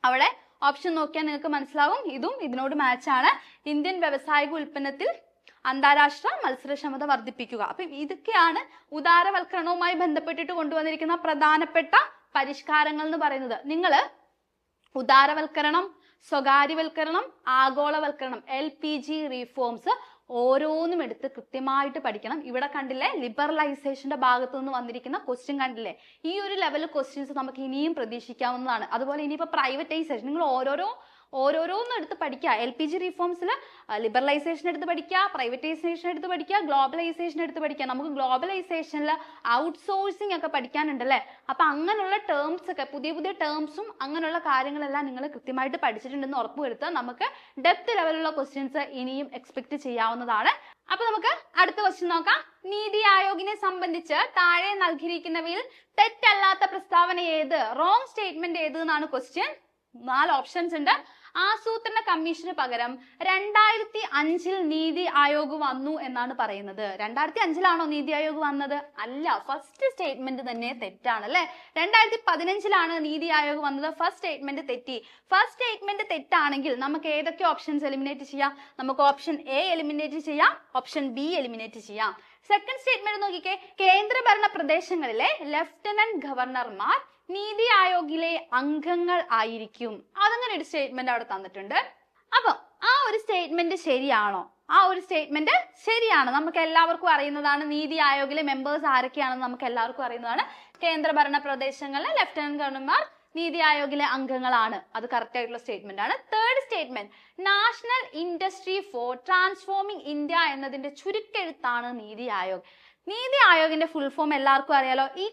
അവിടെ ഓപ്ഷൻ നോക്കിയാൽ നിങ്ങൾക്ക് മനസ്സിലാവും, ഇതും ഇതിനോട് മാച്ച് ആണ്. ഇന്ത്യൻ വ്യാവസായിക ഉൽപ്പന്നത്തിൽ അന്താരാഷ്ട്ര മത്സരക്ഷമത വർദ്ധിപ്പിക്കുക. അപ്പൊ ഇതൊക്കെയാണ് ഉദാരവൽക്കരണവുമായി ബന്ധപ്പെട്ടിട്ട് കൊണ്ടുവന്നിരിക്കുന്ന പ്രധാനപ്പെട്ട പരിഷ്കാരങ്ങൾ എന്ന് പറയുന്നത്. നിങ്ങള് ഉദാരവൽക്കരണം, സ്വകാര്യവൽക്കരണം, ആഗോളവൽക്കരണം, LPG റീഫോംസ് ഓരോന്നും എടുത്ത് കൃത്യമായിട്ട് പഠിക്കണം. ഇവിടെ കണ്ടില്ലേ, ലിബറലൈസേഷന്റെ ഭാഗത്തു നിന്ന് വന്നിരിക്കുന്ന ക്വസ്റ്റ്യൻ കണ്ടില്ലേ? ഈ ഒരു ലെവൽ ക്വസ്റ്റ്യൻസ് നമുക്ക് ഇനിയും പ്രതീക്ഷിക്കാവുന്നതാണ്. അതുപോലെ ഇനിയിപ്പോ പ്രൈവറ്റൈസേഷൻ, നിങ്ങൾ ഓരോരോന്നും എടുത്ത് പഠിക്കുക. LPG റീഫോംസിൽ ലിബറലൈസേഷൻ എടുത്ത് പഠിക്കുക, പ്രൈവറ്റൈസേഷൻ എടുത്ത് പഠിക്കുക, ഗ്ലോബലൈസേഷൻ എടുത്ത് പഠിക്കുക. നമുക്ക് ഗ്ലോബലൈസേഷനിൽ ഔട്ട്സോഴ്സിംഗ് ഒക്കെ പഠിക്കാനുണ്ടല്ലേ. അപ്പൊ അങ്ങനെയുള്ള ടേംസ് ഒക്കെ, പുതിയ പുതിയ ടേംസും അങ്ങനെയുള്ള കാര്യങ്ങളെല്ലാം നിങ്ങൾ കൃത്യമായിട്ട് പഠിച്ചിട്ടുണ്ടെന്ന് ഉറപ്പുവരുത്തുക. നമുക്ക് ഡെപ്ത് ലെവലുള്ള ക്വസ്റ്റ്യൻസ് ഇനിയും എക്സ്പെക്ട് ചെയ്യാവുന്നതാണ്. അപ്പൊ നമുക്ക് അടുത്ത ക്വസ്റ്റ്യൻ നോക്കാം. നീതി ആയോഗിനെ സംബന്ധിച്ച് താഴെ നൽകിയിരിക്കുന്നവയിൽ തെറ്റല്ലാത്ത പ്രസ്താവന ഏത്? റോങ് സ്റ്റേറ്റ്മെന്റ് ഏത് എന്നാണ് ക്വസ്റ്റ്യൻ. 4 ഓപ്ഷൻസ് ഉണ്ട്. ആസൂത്രണ കമ്മീഷന് പകരം 2005 നീതി ആയോഗ് വന്നു എന്നാണ് പറയുന്നത്. 2005 നീതി ആയോഗ് വന്നത്? അല്ല, ഫസ്റ്റ് സ്റ്റേറ്റ്മെന്റ് തന്നെ തെറ്റാണ് അല്ലെ. 2015 നീതി ആയോഗ് വന്നത്. ഫസ്റ്റ് സ്റ്റേറ്റ്മെന്റ് തെറ്റി. ഫസ്റ്റ് സ്റ്റേറ്റ്മെന്റ് തെറ്റാണെങ്കിൽ നമുക്ക് ഏതൊക്കെ ഓപ്ഷൻസ് എലിമിനേറ്റ് ചെയ്യാം? നമുക്ക് ഓപ്ഷൻ A എലിമിനേറ്റ് ചെയ്യാം, ഓപ്ഷൻ B എലിമിനേറ്റ് ചെയ്യാം. സെക്കൻഡ് സ്റ്റേറ്റ്മെന്റ് നോക്കിക്കേ, കേന്ദ്രഭരണ പ്രദേശങ്ങളിലെ ലഫ്റ്റനന്റ് ഗവർണർമാർ നീതി ആയോഗിലെ അംഗങ്ങൾ ആയിരിക്കും. അതങ്ങനെ ഒരു സ്റ്റേറ്റ്മെന്റ് അവിടെ തന്നിട്ടുണ്ട്. അപ്പൊ ആ ഒരു സ്റ്റേറ്റ്മെന്റ് ശരിയാണോ? ആ ഒരു സ്റ്റേറ്റ്മെന്റ് ശരിയാണ്. നമുക്ക് എല്ലാവർക്കും അറിയുന്നതാണ് നീതി ആയോഗിലെ മെമ്പേഴ്സ് ആരൊക്കെയാണെന്ന് നമുക്ക് എല്ലാവർക്കും അറിയുന്നതാണ്. കേന്ദ്രഭരണ പ്രദേശങ്ങളിലെ ലഫ്റ്റനന്റ് ഗവർണർമാർ നീതി ആയോഗിലെ അംഗങ്ങളാണ്. അത് കറക്റ്റ് ആയിട്ടുള്ള സ്റ്റേറ്റ്മെന്റ് ആണ്. Third statement, national industry four transforming India എന്നതിന്റെ ചുരുക്കെഴുത്താണ് നീതി ആയോഗ്. നീതി ആയോഗിന്റെ ഫുൾ ഫോം എല്ലാവർക്കും അറിയാലോ. ഈ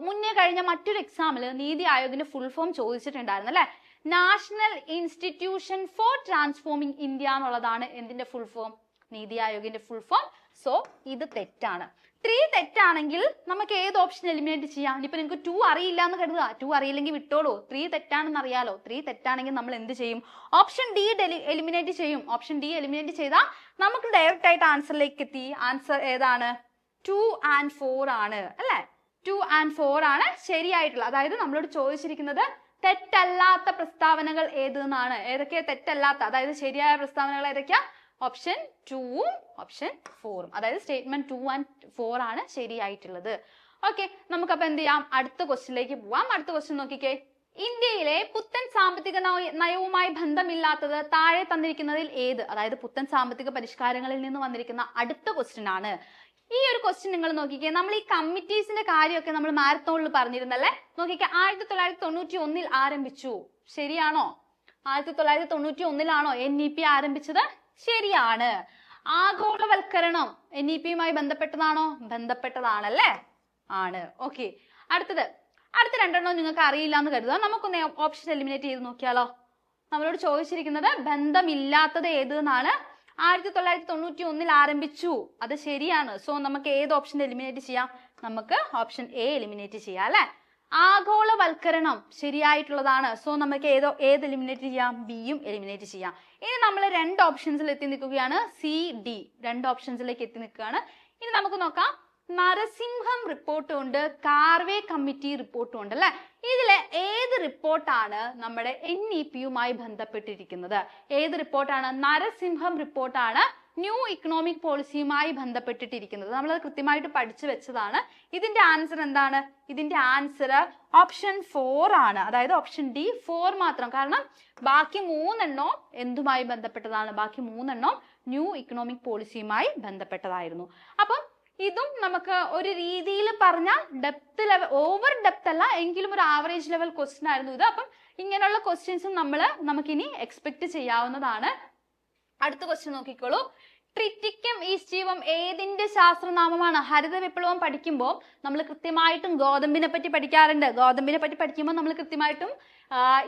മുന്നേ കഴിഞ്ഞ മറ്റൊരു എക്സാമിൽ നീതി ആയോഗിന്റെ ഫുൾ ഫോം ചോദിച്ചിട്ടുണ്ടായിരുന്നു അല്ലെ. National institution for transforming India എന്നുള്ളതാണ് എന്തിന്റെ ഫുൾ ഫോം? നീതി ആയോഗിന്റെ ഫുൾ ഫോം. സോ ഇത് തെറ്റാണ്. 3 തെറ്റാണെങ്കിൽ നമുക്ക് ഏത് ഓപ്ഷൻ എലിമിനേറ്റ് ചെയ്യാം? ഇനിയിപ്പോ നിങ്ങൾക്ക് 2 അറിയില്ല എന്ന് കരുതുക. 2 അറിയില്ലെങ്കിൽ വിട്ടോളൂ. 3 തെറ്റാണെന്ന് അറിയാലോ. 3 തെറ്റാണെങ്കിൽ നമ്മൾ എന്ത് ചെയ്യും? ഓപ്ഷൻ D എലിമിനേറ്റ് ചെയ്യും. ഓപ്ഷൻ D എലിമിനേറ്റ് ചെയ്താൽ നമുക്ക് ഡയറക്റ്റ് ആയിട്ട് ആൻസറിലേക്ക് എത്തി. ആൻസർ ഏതാണ്? 2 and 4 ആണ് അല്ലെ. 2 and 4 ആണ് ശരിയായിട്ടുള്ളത്. അതായത് നമ്മളോട് ചോദിച്ചിരിക്കുന്നത് തെറ്റല്ലാത്ത പ്രസ്താവനകൾ ഏത് എന്നാണ്. ഏതൊക്കെയാ തെറ്റല്ലാത്ത, അതായത് ശരിയായ പ്രസ്താവനകൾ ഏതൊക്കെയാ? ഓപ്ഷൻ 2ഉം ഓപ്ഷൻ 4ഉം. അതായത് സ്റ്റേറ്റ്മെന്റ് 2 and 4 ആണ് ശരിയായിട്ടുള്ളത്. ഓക്കെ, നമുക്കപ്പോ എന്ത് ചെയ്യാം? അടുത്ത ക്വസ്റ്റ്യനിലേക്ക് പോവാം. അടുത്ത ക്വസ്റ്റ്യൻ നോക്കിക്കേ. ഇന്ത്യയിലെ പുത്തൻ സാമ്പത്തിക നയവുമായി ബന്ധമില്ലാത്തത് താഴെ തന്നിരിക്കുന്നതിൽ ഏത്? അതായത് പുത്തൻ സാമ്പത്തിക പരിഷ്കാരങ്ങളിൽ നിന്ന് വന്നിരിക്കുന്ന അടുത്ത ക്വസ്റ്റ്യൻ ആണ്. ഈ ഒരു ക്വസ്റ്റ്യൻ നിങ്ങൾ നോക്കിക്കേ. നമ്മൾ ഈ കമ്മിറ്റീസിന്റെ കാര്യമൊക്കെ നമ്മൾ മാരത്തോണിൽ പറഞ്ഞിരുന്നല്ലേ. നോക്കിക്കേ, 1991 ആരംഭിച്ചു. ശരിയാണോ? 1991 NEP ആരംഭിച്ചത്? ശരിയാണ്. ആഗോളവൽക്കരണം NEP-യുമായി ബന്ധപ്പെട്ടതാണോ? ബന്ധപ്പെട്ടതാണല്ലേ. ആണ്. ഓക്കെ, അടുത്ത രണ്ടെണ്ണം നിങ്ങൾക്ക് അറിയില്ല എന്ന് കരുതുക. നമുക്കൊന്ന് ഓപ്ഷൻ എലിമിനേറ്റ് ചെയ്ത് നോക്കിയാലോ. നമ്മളോട് ചോദിച്ചിരിക്കുന്നത് ബന്ധമില്ലാത്തത് ഏത് എന്നാണ്. 1991 ആരംഭിച്ചു, അത് ശരിയാണ്. സോ നമുക്ക് ഏത് ഓപ്ഷൻ എലിമിനേറ്റ് ചെയ്യാം? നമുക്ക് ഓപ്ഷൻ A എലിമിനേറ്റ് ചെയ്യാം അല്ലെ. ആഗോളവൽക്കരണം ശരിയായിട്ടുള്ളതാണ്. സോ നമുക്ക് ഏത് എലിമിനേറ്റ് ചെയ്യാം? ബിയും എലിമിനേറ്റ് ചെയ്യാം. ഇനി നമ്മൾ 2 ഓപ്ഷൻസിൽ എത്തി നിൽക്കുകയാണ്. CD 2 ഓപ്ഷൻസിലേക്ക് എത്തി നിൽക്കുകയാണ്. ഇനി നമുക്ക് നോക്കാം. നരസിംഹം റിപ്പോർട്ടും ഉണ്ട്, കാർവേ കമ്മിറ്റി റിപ്പോർട്ടും ഉണ്ട് അല്ലെ. ഇതിലെ ഏത് റിപ്പോർട്ടാണ് നമ്മുടെ NEP-യുമായി ബന്ധപ്പെട്ടിരിക്കുന്നത്? ഏത് റിപ്പോർട്ടാണ്? നരസിംഹം റിപ്പോർട്ടാണ് ന്യൂ ഇക്കണോമിക് പോളിസിയുമായി ബന്ധപ്പെട്ടിട്ടിരിക്കുന്നത്. നമ്മളത് കൃത്യമായിട്ട് പഠിച്ചു വെച്ചതാണ്. ഇതിന്റെ ആൻസർ എന്താണ്? ഇതിന്റെ ആൻസർ ഓപ്ഷൻ 4 ആണ്. അതായത് ഓപ്ഷൻ D 4 മാത്രം. കാരണം ബാക്കി 3 എന്തുമായി ബന്ധപ്പെട്ടതാണ്? ബാക്കി 3 ന്യൂ ഇക്കണോമിക് പോളിസിയുമായി ബന്ധപ്പെട്ടതായിരുന്നു. അപ്പം ഇതും നമുക്ക് ഒരു രീതിയിൽ പറഞ്ഞാൽ ഡെപ്ത് ലെവൽ, ഓവർ ഡെപ്ത് അല്ല എങ്കിലും ഒരു ആവറേജ് ലെവൽ ക്വസ്റ്റ്യൻ ആയിരുന്നു ഇത്. അപ്പം ഇങ്ങനെയുള്ള ക്വസ്റ്റ്യൻസും നമുക്കിനി എക്സ്പെക്ട് ചെയ്യാവുന്നതാണ്. അടുത്ത ക്വസ്റ്റ്യൻ നോക്കിക്കോളൂ. ട്രിറ്റിക്കം ഈസ്റ്റീവം ഏതിന്റെ ശാസ്ത്രനാമമാണ്? ഹരിത വിപ്ലവം പഠിക്കുമ്പോൾ നമ്മൾ കൃത്യമായിട്ടും ഗോതമ്പിനെ പറ്റി പഠിക്കാറുണ്ട്. ഗോതമ്പിനെ പറ്റി പഠിക്കുമ്പോൾ നമ്മൾ കൃത്യമായിട്ടും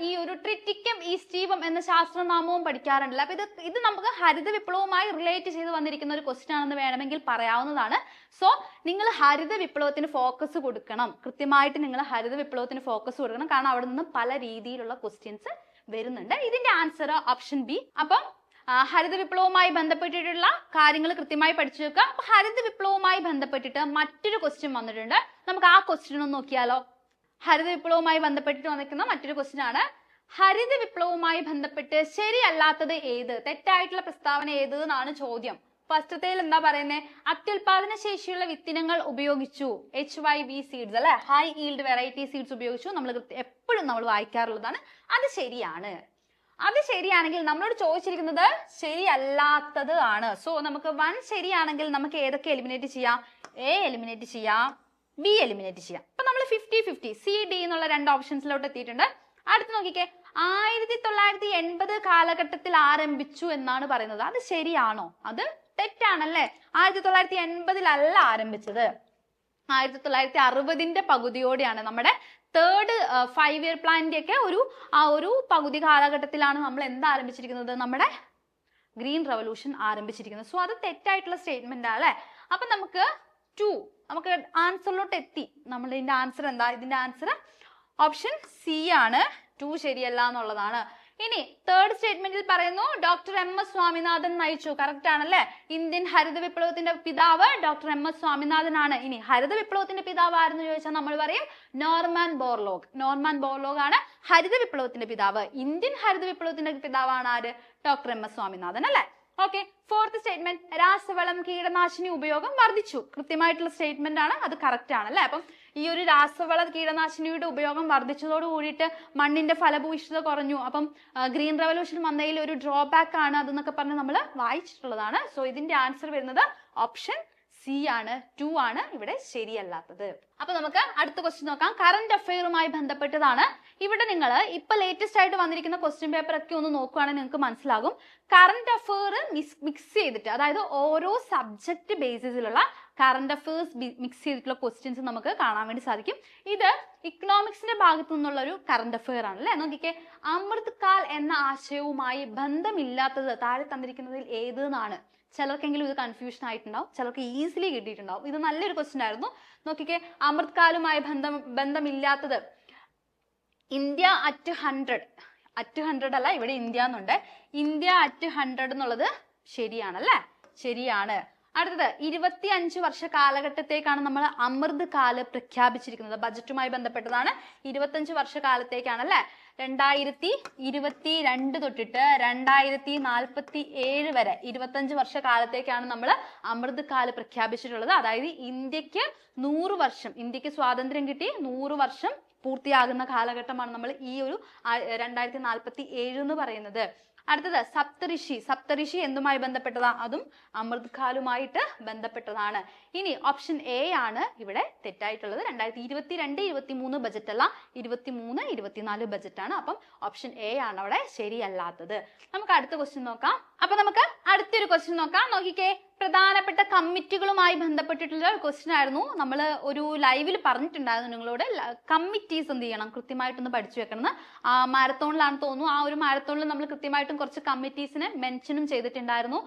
ഈ ഒരു ട്രിറ്റിക്കം ഈസ്റ്റീവം എന്ന ശാസ്ത്രനാമവും പഠിക്കാറുണ്ടല്ലോ. അപ്പൊ ഇത് നമുക്ക് ഹരിത വിപ്ലവവുമായി റിലേറ്റ് ചെയ്ത് വന്നിരിക്കുന്ന ഒരു ക്വസ്റ്റ്യൻ ആണെന്ന് വേണമെങ്കിൽ പറയാവുന്നതാണ്. സോ നിങ്ങൾ ഹരിത വിപ്ലവത്തിന് ഫോക്കസ് കൊടുക്കണം. കൃത്യമായിട്ട് നിങ്ങൾ ഹരിത വിപ്ലവത്തിന് ഫോക്കസ് കൊടുക്കണം. കാരണം അവിടെ നിന്ന് പല രീതിയിലുള്ള ക്വസ്റ്റ്യൻസ് വരുന്നുണ്ട്. ഇതിന്റെ ആൻസർ ഓപ്ഷൻ ബി. അപ്പം ഹരിത വിപ്ലവവുമായി ബന്ധപ്പെട്ടിട്ടുള്ള കാര്യങ്ങൾ കൃത്യമായി പഠിച്ചു വെക്കുക. അപ്പൊ ഹരിത വിപ്ലവവുമായി ബന്ധപ്പെട്ടിട്ട് മറ്റൊരു ക്വസ്റ്റ്യൻ വന്നിട്ടുണ്ട്. നമുക്ക് ആ ക്വസ്റ്റ്യൻ ഒന്ന് നോക്കിയാലോ. ഹരിത വിപ്ലവവുമായി ബന്ധപ്പെട്ടിട്ട് വന്നിരിക്കുന്ന മറ്റൊരു ക്വസ്റ്റ്യൻ ആണ്. ഹരിത വിപ്ലവവുമായി ബന്ധപ്പെട്ട് ശരിയല്ലാത്തത് ഏത്? തെറ്റായിട്ടുള്ള പ്രസ്താവന ഏത് എന്നാണ് ചോദ്യം. ഫസ്റ്റത്തേൽ എന്താ പറയുന്നത്? അത്യുൽപാദന ശേഷിയുള്ള വിത്തിനങ്ങൾ ഉപയോഗിച്ചു, HYV സീഡ്സ് അല്ലെ, ഹൈ ഈൽഡ് വെറൈറ്റി സീഡ്സ് ഉപയോഗിച്ചു. നമ്മൾ എപ്പോഴും നമ്മൾ വായിക്കാറുള്ളതാണ്. അത് ശരിയാണ്. അത് ശരിയാണെങ്കിൽ നമ്മളോട് ചോദിച്ചിരിക്കുന്നത് ശരിയല്ലാത്തത് ആണ്. സോ നമുക്ക് 1 ശരിയാണെങ്കിൽ നമുക്ക് ഏതൊക്കെ എലിമിനേറ്റ് ചെയ്യാം? A എലിമിനേറ്റ് ചെയ്യാം, B എലിമിനേറ്റ് ചെയ്യാം. അപ്പൊ നമ്മൾ 50-50 CD എന്നുള്ള 2 ഓപ്ഷൻസിലോട്ട് എത്തിയിട്ടുണ്ട്. അടുത്ത് നോക്കിക്കേ, 1980 കാലഘട്ടത്തിൽ ആരംഭിച്ചു എന്നാണ് പറയുന്നത്. അത് ശരിയാണോ? അത് തെറ്റാണല്ലേ. 1980 ആരംഭിച്ചത്. 1960 പകുതിയോടെയാണ് നമ്മുടെ തേർഡ് 5 ഇയർ പ്ലാനിന്റെ ഒക്കെ ഒരു പകുതി കാലഘട്ടത്തിലാണ് നമ്മൾ എന്താ ആരംഭിച്ചിരിക്കുന്നത്? നമ്മുടെ ഗ്രീൻ റവല്യൂഷൻ ആരംഭിച്ചിരിക്കുന്നത്. സോ അത് തെറ്റായിട്ടുള്ള സ്റ്റേറ്റ്മെന്റ് അല്ലേ. അപ്പൊ നമുക്ക് 2 നമുക്ക് ആൻസറിലോട്ട് എത്തി. നമ്മൾ ഇതിന്റെ ആൻസർ എന്താ? ഇതിന്റെ ആൻസർ ഓപ്ഷൻ സി ആണ്. 2 ശരിയല്ല എന്നുള്ളതാണ്. ഇനി തേർഡ് സ്റ്റേറ്റ്മെന്റിൽ പറയുന്നു ഡോക്ടർ MS സ്വാമിനാഥൻ നയിച്ചു. കറക്റ്റ് ആണല്ലേ. ഇന്ത്യൻ ഹരിത വിപ്ലവത്തിന്റെ പിതാവ് ഡോക്ടർ MS സ്വാമിനാഥൻ ആണ്. ഇനി ഹരിത വിപ്ലവത്തിന്റെ പിതാവ് ആരെന്ന് ചോദിച്ചാൽ നമ്മൾ പറയും നോർമാൻ ബോർലോഗ്. നോർമാൻ ബോർലോഗ് ആണ് ഹരിത വിപ്ലവത്തിന്റെ പിതാവ്. ഇന്ത്യൻ ഹരിത വിപ്ലവത്തിന്റെ പിതാവാണ് ആര്? ഡോക്ടർ MS സ്വാമിനാഥൻ അല്ലെ. ഓക്കെ. ഫോർത്ത് സ്റ്റേറ്റ്മെന്റ്, രാസവളം കീടനാശിനി ഉപയോഗം വർദ്ധിച്ചു. കൃത്യമായിട്ടുള്ള സ്റ്റേറ്റ്മെന്റ് ആണ്. അത് കറക്റ്റ് ആണ് അല്ലെ. അപ്പം ഈ ഒരു രാസവള കീടനാശിനിയുടെ ഉപയോഗം വർദ്ധിച്ചതോട് കൂടിയിട്ട് മണ്ണിന്റെ ഫലഭൂയിഷ്ഠത കുറഞ്ഞു. അപ്പം ഗ്രീൻ റവല്യൂഷൻ വന്നതിൽ ഒരു ഡ്രോബാക്ക് ആണ് അതെന്നൊക്കെ പറഞ്ഞ് നമ്മൾ വായിച്ചിട്ടുള്ളതാണ്. സോ ഇതിന്റെ ആൻസർ വരുന്നത് ഓപ്ഷൻ സി ആണ്. 2 ആണ് ഇവിടെ ശരിയല്ലാത്തത്. അപ്പൊ നമുക്ക് അടുത്ത ക്വസ്റ്റ്യൻ നോക്കാം. കറന്റ് അഫെയറുമായി ബന്ധപ്പെട്ടതാണ്. ഇവിടെ നിങ്ങൾ ഇപ്പൊ ലേറ്റസ്റ്റ് ആയിട്ട് വന്നിരിക്കുന്ന ക്വസ്റ്റ്യൻ പേപ്പർ ഒക്കെ ഒന്ന് നോക്കുകയാണെങ്കിൽ നിങ്ങൾക്ക് മനസ്സിലാകും. കറന്റ് അഫെയർ മിക്സ് ചെയ്തിട്ട്, അതായത് ഓരോ സബ്ജക്ട് ബേസിസിലുള്ള കറന്റ് അഫെയർസ് മിക്സ് ചെയ്തിട്ടുള്ള ക്വസ്റ്റ്യൻസ് നമുക്ക് കാണാൻ വേണ്ടി സാധിക്കും. ഇത് ഇക്കണോമിക്സിന്റെ ഭാഗത്തു നിന്നുള്ള ഒരു കറന്റ് അഫെയർ ആണ് അല്ലെ. നോക്കിക്കേ, അമൃത് കാൽ എന്ന ആശയവുമായി ബന്ധമില്ലാത്തത് താഴെ തന്നിരിക്കുന്നതിൽ ഏത് എന്നാണ്. ചിലർക്കെങ്കിലും ഇത് കൺഫ്യൂഷൻ ആയിട്ടുണ്ടാവും, ചിലർക്ക് ഈസിലി കിട്ടിയിട്ടുണ്ടാവും. ഇത് നല്ലൊരു ക്വസ്റ്റ്യൻ ആയിരുന്നു. നോക്കിക്കേ, അമൃത് കാലുമായി ബന്ധമില്ലാത്തത് ഇന്ത്യ അറ്റ് 100 അല്ല, ഇവിടെ ഇന്ത്യ എന്നുണ്ട്. ഇന്ത്യ അറ്റ് 100 എന്നുള്ളത് ശരിയാണല്ലേ. ശരിയാണ്. അടുത്തത് 25 വർഷ കാലഘട്ടത്തേക്കാണ് നമ്മൾ അമൃത് കാല് പ്രഖ്യാപിച്ചിരിക്കുന്നത്. ബജറ്റുമായി ബന്ധപ്പെട്ടതാണ്. 25 വർഷ കാലത്തേക്കാണ് അല്ലെ. 2022 തൊട്ടിട്ട് 2047 വരെ 25 വർഷ കാലത്തേക്കാണ് നമ്മൾ അമൃത് കാല് പ്രഖ്യാപിച്ചിട്ടുള്ളത്. അതായത് ഇന്ത്യക്ക് 100 വർഷം, ഇന്ത്യക്ക് സ്വാതന്ത്ര്യം കിട്ടി 100 വർഷം പൂർത്തിയാകുന്ന കാലഘട്ടമാണ് നമ്മൾ ഈ ഒരു 2047 എന്ന് പറയുന്നത്. അടുത്തത് സപ്തഋഷി എന്തുമായി ബന്ധപ്പെട്ടതാ? അതും അമൃത് കാലുമായിട്ട് ബന്ധപ്പെട്ടതാണ്. ഇനി ഓപ്ഷൻ എ ആണ് ഇവിടെ തെറ്റായിട്ടുള്ളത്. 2022-23 ബജറ്റ് അല്ല, 23-24 ബജറ്റ് ആണ്. അപ്പം ഓപ്ഷൻ എ ആണ് അവിടെ ശരിയല്ലാത്തത്. നമുക്ക് അടുത്ത ക്വസ്റ്റ്യൻ നോക്കാം. അപ്പൊ നമുക്ക് അടുത്തൊരു ക്വസ്റ്റ്യൻ നോക്കാം. നോക്കിക്കേ, പ്രധാനപ്പെട്ട കമ്മിറ്റികളുമായി ബന്ധപ്പെട്ടിട്ടുള്ള ഒരു ക്വസ്റ്റ്യൻ ആയിരുന്നു. നമ്മൾ ഒരു ലൈവിൽ പറഞ്ഞിട്ടുണ്ടായിരുന്നു നിങ്ങളോട് കമ്മിറ്റീസ് എന്ത് ചെയ്യണം, കൃത്യമായിട്ടൊന്ന് പഠിച്ചു വെക്കണം. മാരത്തോണിലാണ് തോന്നുന്നു. ആ ഒരു മാരത്തോണിൽ നമ്മൾ കൃത്യമായിട്ടും കുറച്ച് കമ്മിറ്റീസിനെ മെൻഷനും ചെയ്തിട്ടുണ്ടായിരുന്നു.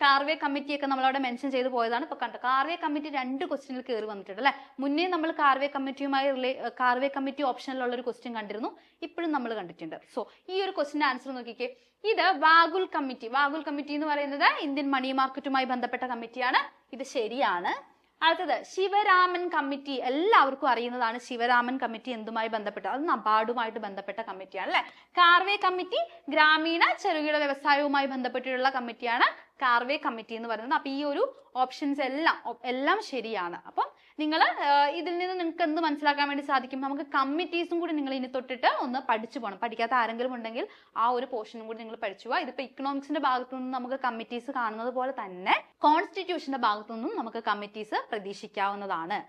കാർവേ കമ്മിറ്റിയൊക്കെ നമ്മളവിടെ മെൻഷൻ ചെയ്ത് പോയതാണ്. ഇപ്പൊ കണ്ടോ, കാർവേ കമ്മിറ്റി 2 ക്വസ്റ്റ്യനിൽ കയറി വന്നിട്ടുണ്ട് അല്ലെ. മുന്നേ നമ്മൾ കാർവേ കമ്മിറ്റി ഓപ്ഷനിലുള്ള ഒരു ക്വസ്റ്റ്യൻ കണ്ടിരുന്നു, ഇപ്പോഴും നമ്മൾ കണ്ടിട്ടുണ്ട്. സോ ഈ ഒരു ക്വസ്റ്റ്യന്റെ ആൻസർ നോക്കിക്കേ. ഇത് വാഗുൽ കമ്മിറ്റി എന്ന് പറയുന്നത് ഇന്ത്യൻ മണി മാർക്കറ്റുമായി ബന്ധപ്പെട്ട കമ്മിറ്റിയാണ്. ഇത് ശരിയാണ്. അടുത്തത് ശിവരാമൻ കമ്മിറ്റി, എല്ലാവർക്കും അറിയുന്നതാണ്. ശിവരാമൻ കമ്മിറ്റി എന്തുമായി ബന്ധപ്പെട്ട? അത് നബാർഡുമായിട്ട് ബന്ധപ്പെട്ട കമ്മിറ്റിയാണ് അല്ലെ. കാർവേ കമ്മിറ്റി ഗ്രാമീണ ചെറുകിട വ്യവസായവുമായി ബന്ധപ്പെട്ടിട്ടുള്ള കമ്മിറ്റിയാണ് കാർവേ കമ്മിറ്റി എന്ന് പറയുന്നത്. അപ്പൊ ഈ ഒരു ഓപ്ഷൻസ് എല്ലാം ശരിയാണ്. അപ്പം നിങ്ങൾ ഇതിൽ നിന്ന് നിങ്ങൾക്ക് എന്ത് മനസ്സിലാക്കാൻ വേണ്ടി സാധിക്കും? നമുക്ക് കമ്മിറ്റീസും കൂടി നിങ്ങൾ ഇനി തൊട്ടിട്ട് ഒന്ന് പഠിച്ചു പോകണം. പഠിക്കാത്ത ആരെങ്കിലും ഉണ്ടെങ്കിൽ ആ ഒരു പോർഷനും കൂടി നിങ്ങൾ പഠിച്ചു പോവാ. ഇതിപ്പോ ഇക്കണോമിക്സിന്റെ ഭാഗത്തു നിന്നും നമുക്ക് കമ്മിറ്റീസ് കാണുന്നത് പോലെ തന്നെ കോൺസ്റ്റിറ്റ്യൂഷന്റെ ഭാഗത്തു നിന്നും നമുക്ക് കമ്മിറ്റീസ് പ്രതീക്ഷിക്കാവുന്നതാണ്.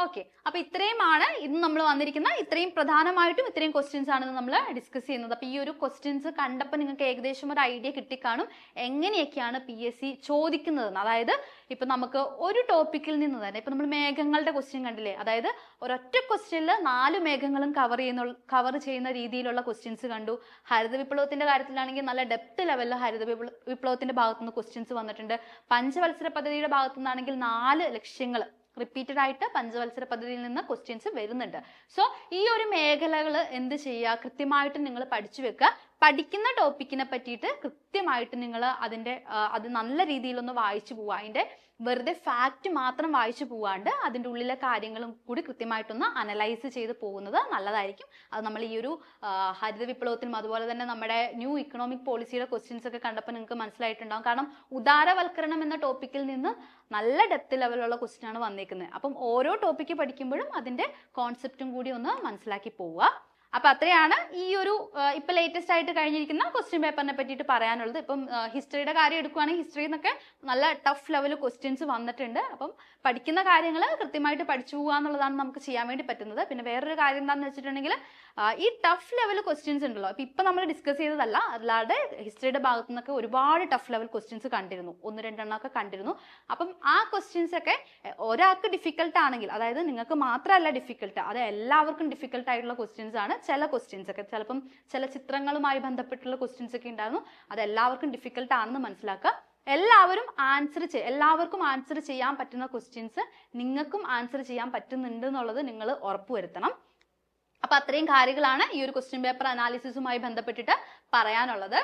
ഓക്കെ, അപ്പൊ ഇത്രയുമാണ് ഇന്ന് നമ്മൾ വന്നിരിക്കുന്ന ഇത്രയും പ്രധാനമായിട്ടും ഇത്രയും ക്വസ്റ്റ്യൻസ് ആണ് നമ്മൾ ഡിസ്കസ് ചെയ്യുന്നത്. അപ്പൊ ഈ ഒരു ക്വസ്റ്റ്യൻസ് കണ്ടപ്പോൾ നിങ്ങൾക്ക് ഏകദേശം ഒരു ഐഡിയ കിട്ടിക്കാണും എങ്ങനെയൊക്കെയാണ് PSC ചോദിക്കുന്നതെന്ന്. അതായത് ഇപ്പൊ നമുക്ക് ഒരു ടോപ്പിക്കിൽ നിന്ന് തന്നെ ഇപ്പൊ നമ്മൾ മേഘങ്ങളുടെ ക്വസ്റ്റ്യൻ കണ്ടില്ലേ, അതായത് ഒരൊറ്റ ക്വസ്റ്റ്യനിൽ 4 മേഘങ്ങളും കവർ ചെയ്യുന്ന രീതിയിലുള്ള ക്വസ്റ്റ്യൻസ് കണ്ടു. ഹരിത വിപ്ലവത്തിന്റെ കാര്യത്തിലാണെങ്കിൽ നല്ല ഡെപ്ത് ലെവലിൽ ഹരിത വിപ്ലവത്തിന്റെ ഭാഗത്തുനിന്ന് ക്വസ്റ്റ്യൻസ് വന്നിട്ടുണ്ട്. പഞ്ചവത്സര പദ്ധതിയുടെ ഭാഗത്തു നിന്നാണെങ്കിൽ 4 ലക്ഷ്യങ്ങൾ റിപ്പീറ്റഡ് ആയിട്ട് പഞ്ചവത്സര പദ്ധതിയിൽ നിന്ന് ക്വസ്റ്റ്യൻസ് വരുന്നുണ്ട്. സോ ഈ ഒരു മേഖലകൾ എന്ത് ചെയ്യുക, കൃത്യമായിട്ട് നിങ്ങൾ പഠിച്ചു വെക്കുക. പഠിക്കുന്ന ടോപ്പിക്കിനെ പറ്റിയിട്ട് കൃത്യമായിട്ട് നിങ്ങൾ അത് നല്ല രീതിയിലൊന്ന് വായിച്ചു പോവുക. അതിന്റെ വെറുതെ ഫാക്റ്റ് മാത്രം വായിച്ചു പോവാണ്ട് അതിൻ്റെ ഉള്ളിലെ കാര്യങ്ങളും കൂടി കൃത്യമായിട്ടൊന്ന് അനലൈസ് ചെയ്ത് പോകുന്നത് നല്ലതായിരിക്കും. അത് നമ്മൾ ഈ ഒരു ഹരിത വിപ്ലവത്തിനും അതുപോലെ തന്നെ നമ്മുടെ ന്യൂ ഇക്കണോമിക് പോളിസിയുടെ ക്വസ്റ്റ്യൻസ് ഒക്കെ കണ്ടപ്പോൾ നിങ്ങൾക്ക് മനസ്സിലായിട്ടുണ്ടാകും. കാരണം ഉദാരവൽക്കരണം എന്ന ടോപ്പിക്കിൽ നിന്ന് നല്ല ഡെപ്ത് ലെവലുള്ള ക്വസ്റ്റ്യൻ ആണ് വന്നേക്കുന്നത്. അപ്പം ഓരോ ടോപ്പിക്ക് പഠിക്കുമ്പോഴും അതിന്റെ കോൺസെപ്റ്റും കൂടി ഒന്ന് മനസ്സിലാക്കി പോവുക. അപ്പൊ അത്രയാണ് ഈ ഒരു ഇപ്പൊ ലേറ്റസ്റ്റ് ആയിട്ട് കഴിഞ്ഞിരിക്കുന്ന ക്വസ്റ്റ്യൻ പേപ്പറിനെ പറ്റിയിട്ട് പറയാനുള്ളത്. ഇപ്പം ഹിസ്റ്ററിയുടെ കാര്യം എടുക്കുകയാണെങ്കിൽ ഹിസ്റ്ററിയിൽ നിന്നൊക്കെ നല്ല ടഫ് ലെവൽ ക്വസ്റ്റ്യൻസ് വന്നിട്ടുണ്ട്. അപ്പം പഠിക്കുന്ന കാര്യങ്ങൾ കൃത്യമായിട്ട് പഠിച്ചു പോകുക എന്നുള്ളതാണ് നമുക്ക് ചെയ്യാൻ വേണ്ടി പറ്റുന്നത്. പിന്നെ വേറൊരു കാര്യം എന്താണെന്ന് വെച്ചിട്ടുണ്ടെങ്കിൽ ഈ ടഫ് ലെവൽ ക്വസ്റ്റ്യൻസ് ഉണ്ടല്ലോ, ഇപ്പൊ നമ്മൾ ഡിസ്കസ് ചെയ്തതല്ല, അല്ലാതെ ഹിസ്റ്ററിയുടെ ഭാഗത്തു നിന്നൊക്കെ ഒരുപാട് ടഫ് ലെവൽ ക്വസ്റ്റ്യൻസ് കണ്ടിരുന്നു, 1-2 എണ്ണമൊക്കെ കണ്ടിരുന്നു. അപ്പം ആ ക്വസ്റ്റ്യൻസ് ഒക്കെ ഒരാൾക്ക് ഡിഫിക്കൽട്ട് ആണെങ്കിൽ, അതായത് നിങ്ങൾക്ക് മാത്രമല്ല ഡിഫിക്കൽട്ട്, അത് എല്ലാവർക്കും ഡിഫിക്കൽട്ട് ആയിട്ടുള്ള ക്വസ്റ്റ്യൻസ് ആണ്. ചില ക്വസ്റ്റ്യൻസ് ഒക്കെ ചിലപ്പം ചില ചിത്രങ്ങളുമായി ബന്ധപ്പെട്ടുള്ള ക്വസ്റ്റ്യൻസ് ഒക്കെ ഉണ്ടായിരുന്നു, അത് എല്ലാവർക്കും ഡിഫിക്കൽട്ട് ആണെന്ന് മനസ്സിലാക്കുക. എല്ലാവർക്കും ആൻസർ ചെയ്യാൻ പറ്റുന്ന ക്വസ്റ്റ്യൻസ് നിങ്ങൾക്കും ആൻസർ ചെയ്യാൻ പറ്റുന്നുണ്ട് എന്നുള്ളത് നിങ്ങൾ ഉറപ്പുവരുത്തണം. അപ്പൊ അത്രയും കാര്യങ്ങളാണ് ഈ ഒരു ക്വസ്റ്റ്യൻ പേപ്പർ അനാലിസിസുമായി ബന്ധപ്പെട്ടിട്ട് പറയാനുള്ളത്.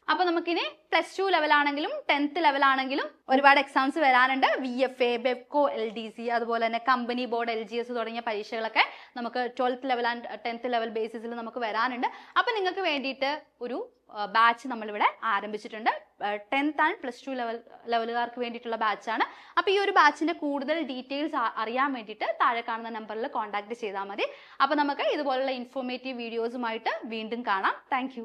അപ്പൊ നമുക്കിനി +2 ലെവലാണെങ്കിലും 10th ലെവലാണെങ്കിലും ഒരുപാട് എക്സാംസ് വരാനുണ്ട്. VFA, ബെപ്കോ, LDC, അതുപോലെ തന്നെ കമ്പനി ബോർഡ്, LGS തുടങ്ങിയ പരീക്ഷകളൊക്കെ നമുക്ക് 12th level and 10th level ബേസിസിൽ നമുക്ക് വരാനുണ്ട്. അപ്പൊ നിങ്ങൾക്ക് വേണ്ടിയിട്ട് ഒരു ബാച്ച് നമ്മളിവിടെ ആരംഭിച്ചിട്ടുണ്ട്. 10th ആൻഡ് +2 ലെവലുകാർക്ക് വേണ്ടിയിട്ടുള്ള ബാച്ചാണ്. അപ്പൊ ഈ ഒരു ബാച്ചിന്റെ കൂടുതൽ ഡീറ്റെയിൽസ് അറിയാൻ വേണ്ടിയിട്ട് താഴെ കാണുന്ന നമ്പറിൽ കോൺടാക്ട് ചെയ്താൽ മതി. അപ്പൊ നമുക്ക് ഇതുപോലുള്ള ഇൻഫോർമേറ്റീവ് വീഡിയോസുമായിട്ട് വീണ്ടും കാണാം. താങ്ക്